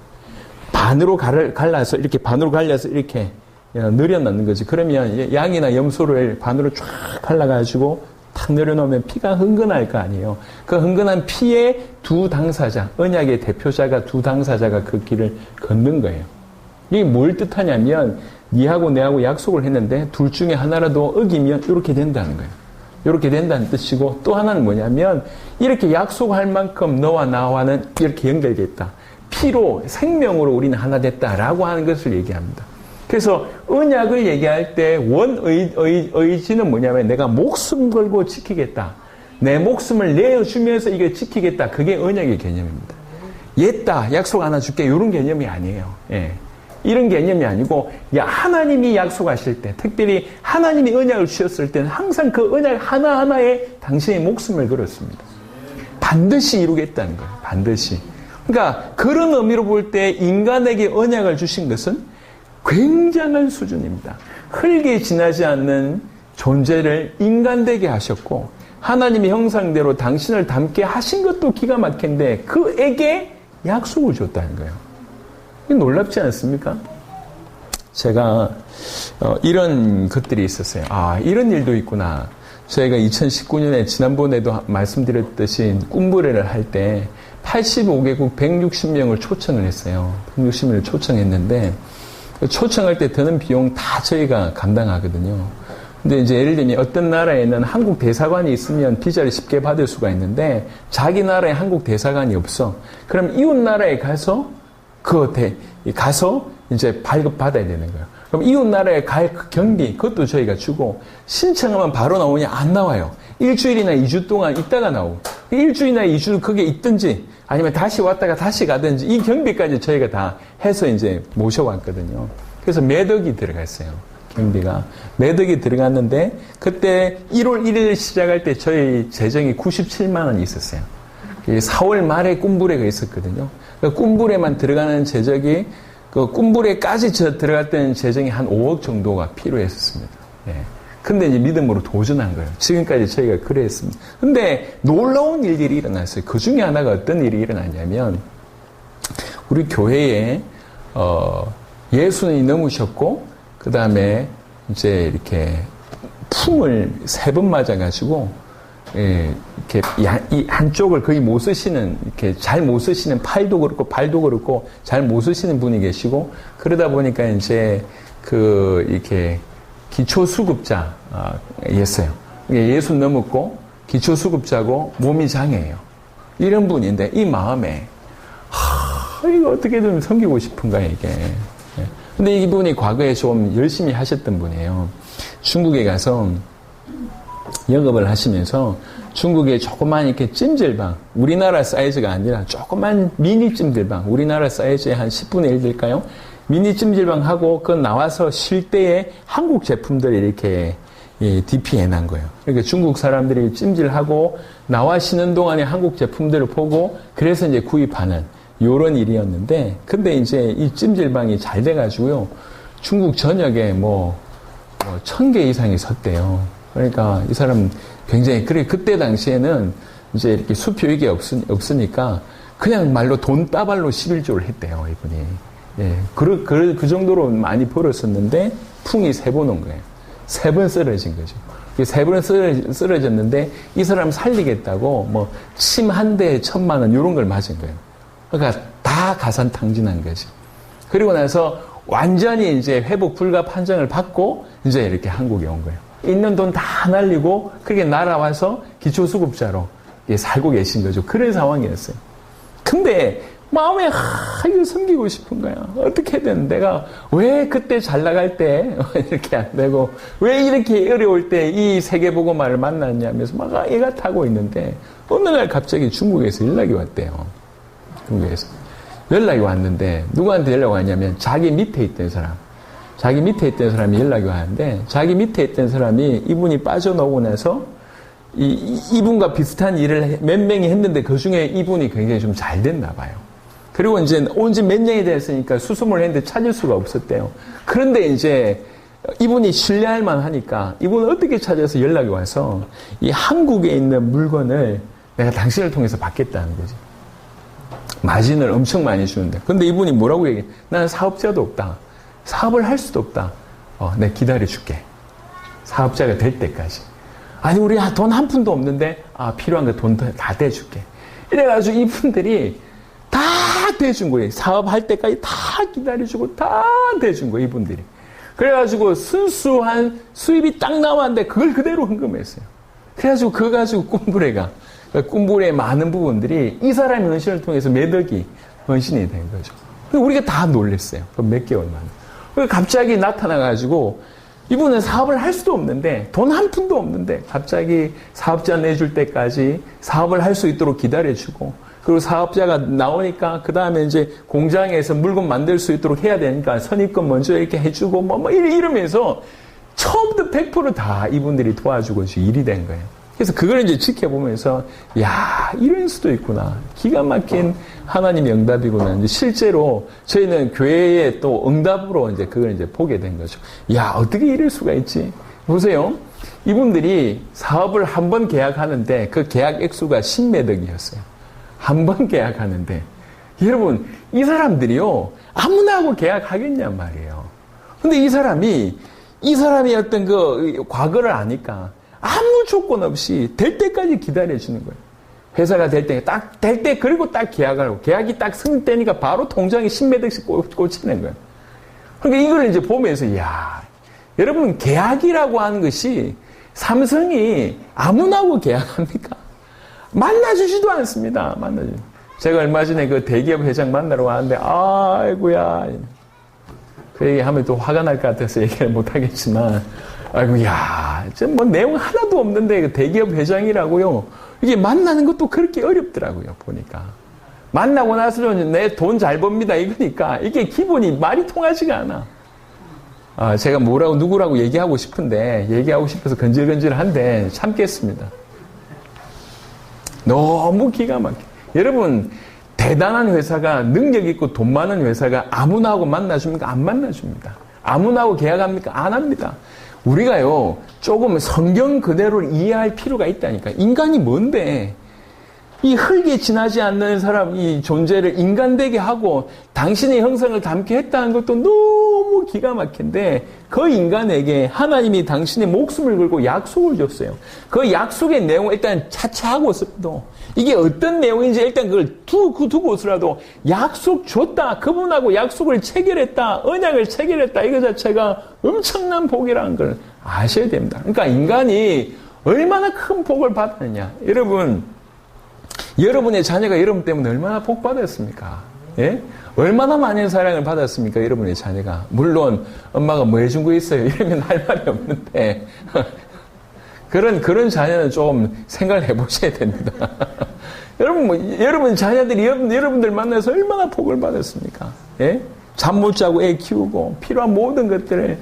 반으로 갈라서 이렇게 늘여놓는 거지. 그러면 양이나 염소를 반으로 쫙 갈라가지고 탁 늘여놓으면 피가 흥건할 거 아니에요. 그 흥건한 피의 두 당사자, 언약의 대표자가 두 당사자가 그 길을 걷는 거예요. 이게 뭘 뜻하냐면 니하고 내하고 약속을 했는데 둘 중에 하나라도 어기면 이렇게 된다는 거예요. 이렇게 된다는 뜻이고, 또 하나는 뭐냐면 이렇게 약속할 만큼 너와 나와는 이렇게 연결됐다. 피로 생명으로 우리는 하나 됐다라고 하는 것을 얘기합니다. 그래서 언약을 얘기할 때 원의지는 뭐냐면 내가 목숨 걸고 지키겠다. 내 목숨을 내어주면서 이걸 지키겠다. 그게 언약의 개념입니다. 옛다, 약속 하나 줄게, 이런 개념이 아니에요. 예. 이런 개념이 아니고, 하나님이 약속하실 때, 특별히 하나님이 언약을 주셨을 때는 항상 그 언약 하나하나에 당신의 목숨을 걸었습니다. 반드시 이루겠다는 거예요. 반드시. 그러니까 그런 의미로 볼 때 인간에게 언약을 주신 것은 굉장한 수준입니다. 흙에 지나지 않는 존재를 인간되게 하셨고, 하나님의 형상대로 당신을 닮게 하신 것도 기가 막힌데 그에게 약속을 줬다는 거예요. 놀랍지 않습니까? 제가 이런 것들이 있었어요. 아, 이런 일도 있구나. 저희가 2019년에 지난번에도 말씀드렸듯이 꿈부레를 할 때 85개국 160명을 초청을 했어요. 160명을 초청했는데 초청할 때 드는 비용 다 저희가 감당하거든요. 근데 이제 예를 들면 어떤 나라에는 한국 대사관이 있으면 비자를 쉽게 받을 수가 있는데 자기 나라에 한국 대사관이 없어. 그럼 이웃 나라에 가서 이제 발급받아야 되는 거예요. 그럼 이웃 나라에 갈 경비, 그것도 저희가 주고, 신청하면 바로 나오냐? 안 나와요. 일주일이나 2주 동안 있다가 나오고, 일주일이나 2주 거기에 있든지, 아니면 다시 왔다가 다시 가든지, 이 경비까지 저희가 다 해서 이제 모셔왔거든요. 그래서 매덕이 들어갔어요. 경비가. 매덕이 들어갔는데, 그때 1월 1일 시작할 때 저희 재정이 97만 원이 있었어요. 4월 말에 꿈부레가 있었거든요. 꿈부레만 들어가는 재정이 그 꿈부레까지 들어갈 때는 재정이 한 5억 정도가 필요했었습니다. 예. 근데 이제 믿음으로 도전한 거예요. 지금까지 저희가 그래 했습니다. 근데 놀라운 일들이 일어났어요. 그 중에 하나가 어떤 일이 일어났냐면, 우리 교회에, 예수님이 넘으셨고, 그 다음에 이제 이렇게 풍을 3번 맞아가지고, 예, 이렇게 이 한쪽을 거의 못 쓰시는, 이렇게 잘 못 쓰시는, 팔도 그렇고 발도 그렇고 잘 못 쓰시는 분이 계시고, 그러다 보니까 이제 이렇게 기초수급자였어요. 예수 넘었고 기초수급자고 몸이 장애예요. 이런 분인데 이 마음에 이거 어떻게든 섬기고 싶은 거야 이게. 근데 이분이 과거에 좀 열심히 하셨던 분이에요. 중국에 가서 영업을 하시면서 중국에 조그만 이렇게 찜질방, 우리나라 사이즈가 아니라 조그만 미니 찜질방, 우리나라 사이즈의 한 10분의 1 될까요? 미니 찜질방 하고 그 나와서 쉴 때에 한국 제품들을 이렇게 DP해 난 거예요. 그러니까 중국 사람들이 찜질하고 나와 쉬는 동안에 한국 제품들을 보고 그래서 이제 구입하는 요런 일이었는데, 근데 이제 이 찜질방이 잘 돼가지고요. 중국 전역에 1000개 이상이 섰대요. 그러니까 이 사람 굉장히, 그때 당시에는 이제 이렇게 수표익이 없으니까 그냥 말로 돈 따발로 11조를 했대요, 이분이. 예. 그 정도로 많이 벌었었는데 풍이 3번 온 거예요. 3번 쓰러진 거죠. 3번 쓰러졌는데 이 사람 살리겠다고 침 한 대에 1000만 원 이런 걸 맞은 거예요. 그러니까 다 가산탕진한 거죠. 그리고 나서 완전히 이제 회복 불가 판정을 받고 이제 이렇게 한국에 온 거예요. 있는 돈 다 날리고 그렇게 날아와서 기초수급자로 살고 계신 거죠. 그런 상황이었어요. 근데 마음에 이거 섬기고 싶은 거야. 어떻게든 내가 왜 그때 잘 나갈 때 이렇게 안 되고 왜 이렇게 어려울 때 이 세계보고말을 만났냐면서 막 애가 타고 있는데 어느 날 갑자기 중국에서 연락이 왔대요. 중국에서 연락이 왔는데 누구한테 연락이 왔냐면 자기 밑에 있던 사람이 연락이 왔는데, 자기 밑에 있던 사람이 이분이 빠져나오고 나서 이분과 비슷한 일을 몇 명이 했는데 그 중에 이분이 굉장히 좀 잘 됐나 봐요. 그리고 이제 온 지 몇 년이 됐으니까 수습을 했는데 찾을 수가 없었대요. 그런데 이제 이분이 신뢰할 만하니까 이분을 어떻게 찾아서 연락이 와서 이 한국에 있는 물건을 내가 당신을 통해서 받겠다는 거지. 마진을 엄청 많이 주는데. 근데 이분이 뭐라고 얘기해? 나는 사업자도 없다. 사업을 할 수도 없다. 내가 기다려줄게. 사업자가 될 때까지. 아니, 우리 돈 한 푼도 없는데, 필요한 거 돈 다 대줄게. 이래가지고 이분들이 다 대준 거예요. 사업할 때까지 다 기다려주고 다 대준 거예요, 이분들이. 그래가지고 순수한 수입이 딱 나왔는데 그걸 그대로 헌금했어요. 그래가지고 그거 가지고 꿈부레가 꿈부레의 많은 부분들이 이 사람의 헌신을 통해서 매덕이 헌신이 된 거죠. 우리가 다 놀랐어요. 몇 개월 만에. 갑자기 나타나가지고 이분은 사업을 할 수도 없는데 돈 한 푼도 없는데 갑자기 사업자 내줄 때까지 사업을 할 수 있도록 기다려주고 그리고 사업자가 나오니까 그 다음에 이제 공장에서 물건 만들 수 있도록 해야 되니까 선입금 먼저 이렇게 해주고 뭐 이러면서 처음부터 100% 이분들이 도와주고 일이 된 거예요. 그래서 그걸 이제 지켜보면서 야 이럴 수도 있구나. 기가 막힌 하나님의 응답이구나. 이제 실제로 저희는 교회의 또 응답으로 이제 그걸 이제 보게 된 거죠. 야 어떻게 이럴 수가 있지? 보세요. 이분들이 사업을 한 번 계약하는데 그 계약 액수가 10매덕이었어요. 한 번 계약하는데 여러분 이 사람들이요 아무나 하고 계약하겠냔 말이에요. 근데 이 사람이 어떤 그 과거를 아니까 아무 조건 없이 될 때까지 기다려주는 거예요. 회사가 될 때, 딱 될 때, 그리고 딱 계약을 하고, 계약이 딱 승인되니까 바로 통장에 10매덕씩 꽂히는 거예요. 그러니까 이걸 이제 보면서, 이야, 여러분, 계약이라고 하는 것이 삼성이 아무나 하고 계약합니까? 만나주지도 않습니다. 제가 얼마 전에 그 대기업 회장 만나러 왔는데, 아이고야. 그 얘기하면 또 화가 날 것 같아서 얘기를 못 하겠지만, 아이고, 야, 뭐 내용 하나도 없는데 그 대기업 회장이라고요. 이게 만나는 것도 그렇게 어렵더라고요, 보니까. 만나고 나서는 내 돈 잘 법니다, 이거니까 이게 기본이 말이 통하지가 않아. 제가 뭐라고 누구라고 얘기하고 싶은데, 얘기하고 싶어서 건질건질한데 참겠습니다. 너무 기가 막혀. 여러분, 대단한 회사가, 능력 있고 돈 많은 회사가 아무나 하고 만나줍니까? 안 만나줍니다. 아무나 하고 계약합니까? 안 합니다. 우리가요, 조금 성경 그대로를 이해할 필요가 있다니까. 인간이 뭔데? 이 흙에 지나지 않는 사람, 이 존재를 인간되게 하고 당신의 형상을 담게 했다는 것도 너무 기가 막힌데 그 인간에게 하나님이 당신의 목숨을 걸고 약속을 줬어요. 그 약속의 내용을 일단 차차하고서도 이게 어떤 내용인지 일단 그걸 두고서라도 약속 줬다. 그분하고 약속을 체결했다. 언약을 체결했다. 이거 자체가 엄청난 복이라는 걸 아셔야 됩니다. 그러니까 인간이 얼마나 큰 복을 받았느냐. 여러분의 자녀가 여러분 때문에 얼마나 복 받았습니까? 예? 얼마나 많은 사랑을 받았습니까? 여러분의 자녀가. 물론 엄마가 뭐 해준 거 있어요. 이러면 할 말이 없는데 그런 자녀는 좀 생각을 해보셔야 됩니다. 여러분 자녀들이 여러분들 만나서 얼마나 복을 받았습니까? 예? 잠 못 자고 애 키우고 필요한 모든 것들을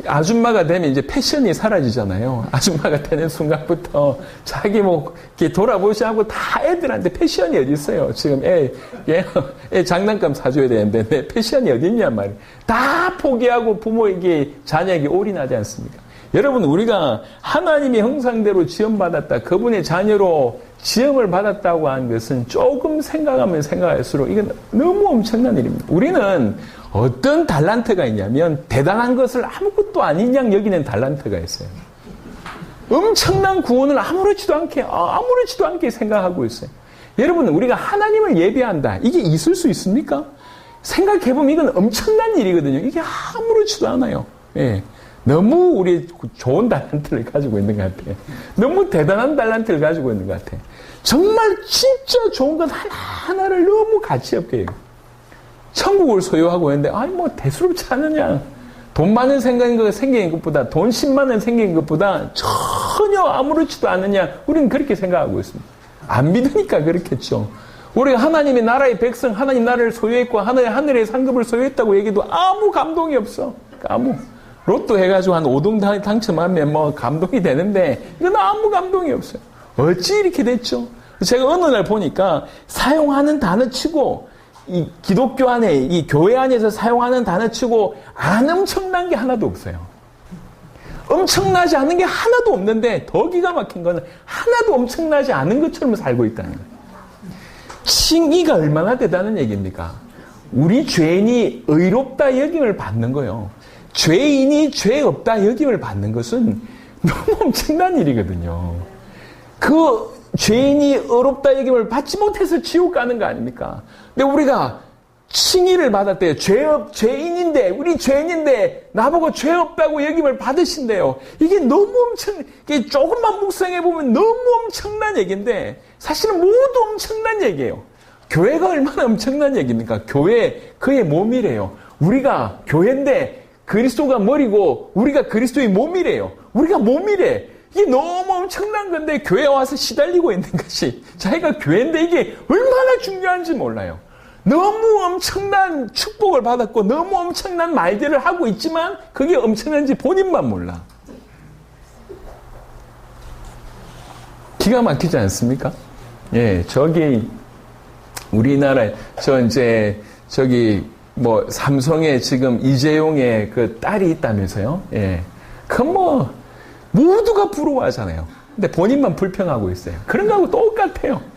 아줌마가 되면 이제 패션이 사라지잖아요. 아줌마가 되는 순간부터 자기 뭐 이렇게 돌아보시고 다 애들한테 패션이 어디 있어요? 지금 애 장난감 사줘야 되는데 내 패션이 어디 있냔 말이에요. 다 포기하고 부모에게 자녀에게 올인하지 않습니까? 여러분 우리가 하나님의 형상대로 지음받았다. 그분의 자녀로 지음을 받았다고 하는 것은 조금 생각하면 생각할수록 이건 너무 엄청난 일입니다. 우리는 어떤 달란트가 있냐면 대단한 것을 아무것도 아닌 양 여기는 달란트가 있어요. 엄청난 구원을 아무렇지도 않게 생각하고 있어요. 여러분 우리가 하나님을 예배한다. 이게 있을 수 있습니까? 생각해보면 이건 엄청난 일이거든요. 이게 아무렇지도 않아요. 예. 너무 우리 좋은 달란트를 가지고 있는 것 같아요. 너무 대단한 달란트를 가지고 있는 것 같아요. 정말 진짜 좋은 것 하나하나를 너무 가치 없게 해요. 천국을 소유하고 있는데 뭐 대수롭지 않느냐. 돈 많은 생기는 것보다 돈 10만 원 생기는 것보다 전혀 아무렇지도 않느냐. 우리는 그렇게 생각하고 있습니다. 안 믿으니까 그렇겠죠. 우리가 하나님의 나라의 백성, 하나님 나라를 소유했고 하늘의 상급을 소유했다고 얘기해도 아무 감동이 없어. 로또 해가지고 한 5등 당첨하면 뭐 감동이 되는데 이건 아무 감동이 없어요. 어찌 이렇게 됐죠? 제가 어느 날 보니까 사용하는 단어 치고 이 기독교 안에 이 교회 안에서 사용하는 단어 치고 안 엄청난 게 하나도 없어요. 엄청나지 않은 게 하나도 없는데 더 기가 막힌 거는 하나도 엄청나지 않은 것처럼 살고 있다는 거예요. 칭의가 얼마나 대단한 얘기입니까? 우리 죄인이 의롭다 여김을 받는 거예요. 죄인이 죄 없다 여김을 받는 것은 너무 엄청난 일이거든요. 그 죄인이 의롭다 여김을 받지 못해서 지옥 가는 거 아닙니까? 근데 우리가 칭의를 받았대요. 죄인인데, 우리 죄인인데, 나보고 죄 없다고 여김을 받으신대요. 이게 너무 이게 조금만 묵상해보면 너무 엄청난 얘기인데, 사실은 모두 엄청난 얘기예요. 교회가 얼마나 엄청난 얘기입니까? 교회, 그의 몸이래요. 우리가 교회인데, 그리스도가 머리고, 우리가 그리스도의 몸이래요. 우리가 몸이래. 이게 너무 엄청난 건데, 교회에 와서 시달리고 있는 것이, 자기가 교회인데 이게 얼마나 중요한지 몰라요. 너무 엄청난 축복을 받았고 너무 엄청난 말들을 하고 있지만 그게 엄청난지 본인만 몰라. 기가 막히지 않습니까? 예, 저기 우리나라에 삼성에 지금 이재용의 그 딸이 있다면서요? 예, 그건 모두가 부러워하잖아요. 근데 본인만 불평하고 있어요. 그런 거하고 똑같아요.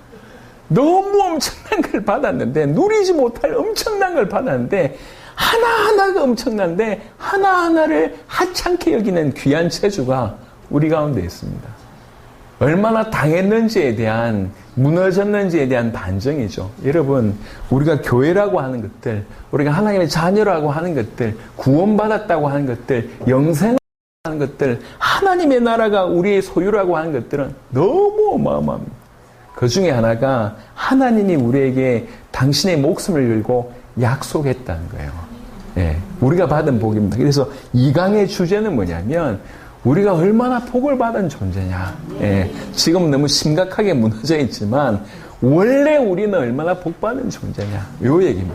너무 엄청난 걸 받았는데, 누리지 못할 엄청난 걸 받았는데, 하나하나가 엄청난데, 하나하나를 하찮게 여기는 귀한 체주가 우리 가운데 있습니다. 얼마나 당했는지에 대한, 무너졌는지에 대한 반증이죠. 여러분, 우리가 교회라고 하는 것들, 우리가 하나님의 자녀라고 하는 것들, 구원받았다고 하는 것들, 영생을 하는 것들, 하나님의 나라가 우리의 소유라고 하는 것들은 너무 어마어마합니다. 그 중에 하나가 하나님이 우리에게 당신의 목숨을 걸고 약속했다는 거예요. 예, 우리가 받은 복입니다. 그래서 이 강의 주제는 뭐냐면 우리가 얼마나 복을 받은 존재냐. 예, 지금 너무 심각하게 무너져 있지만 원래 우리는 얼마나 복 받은 존재냐. 요 얘기입니다.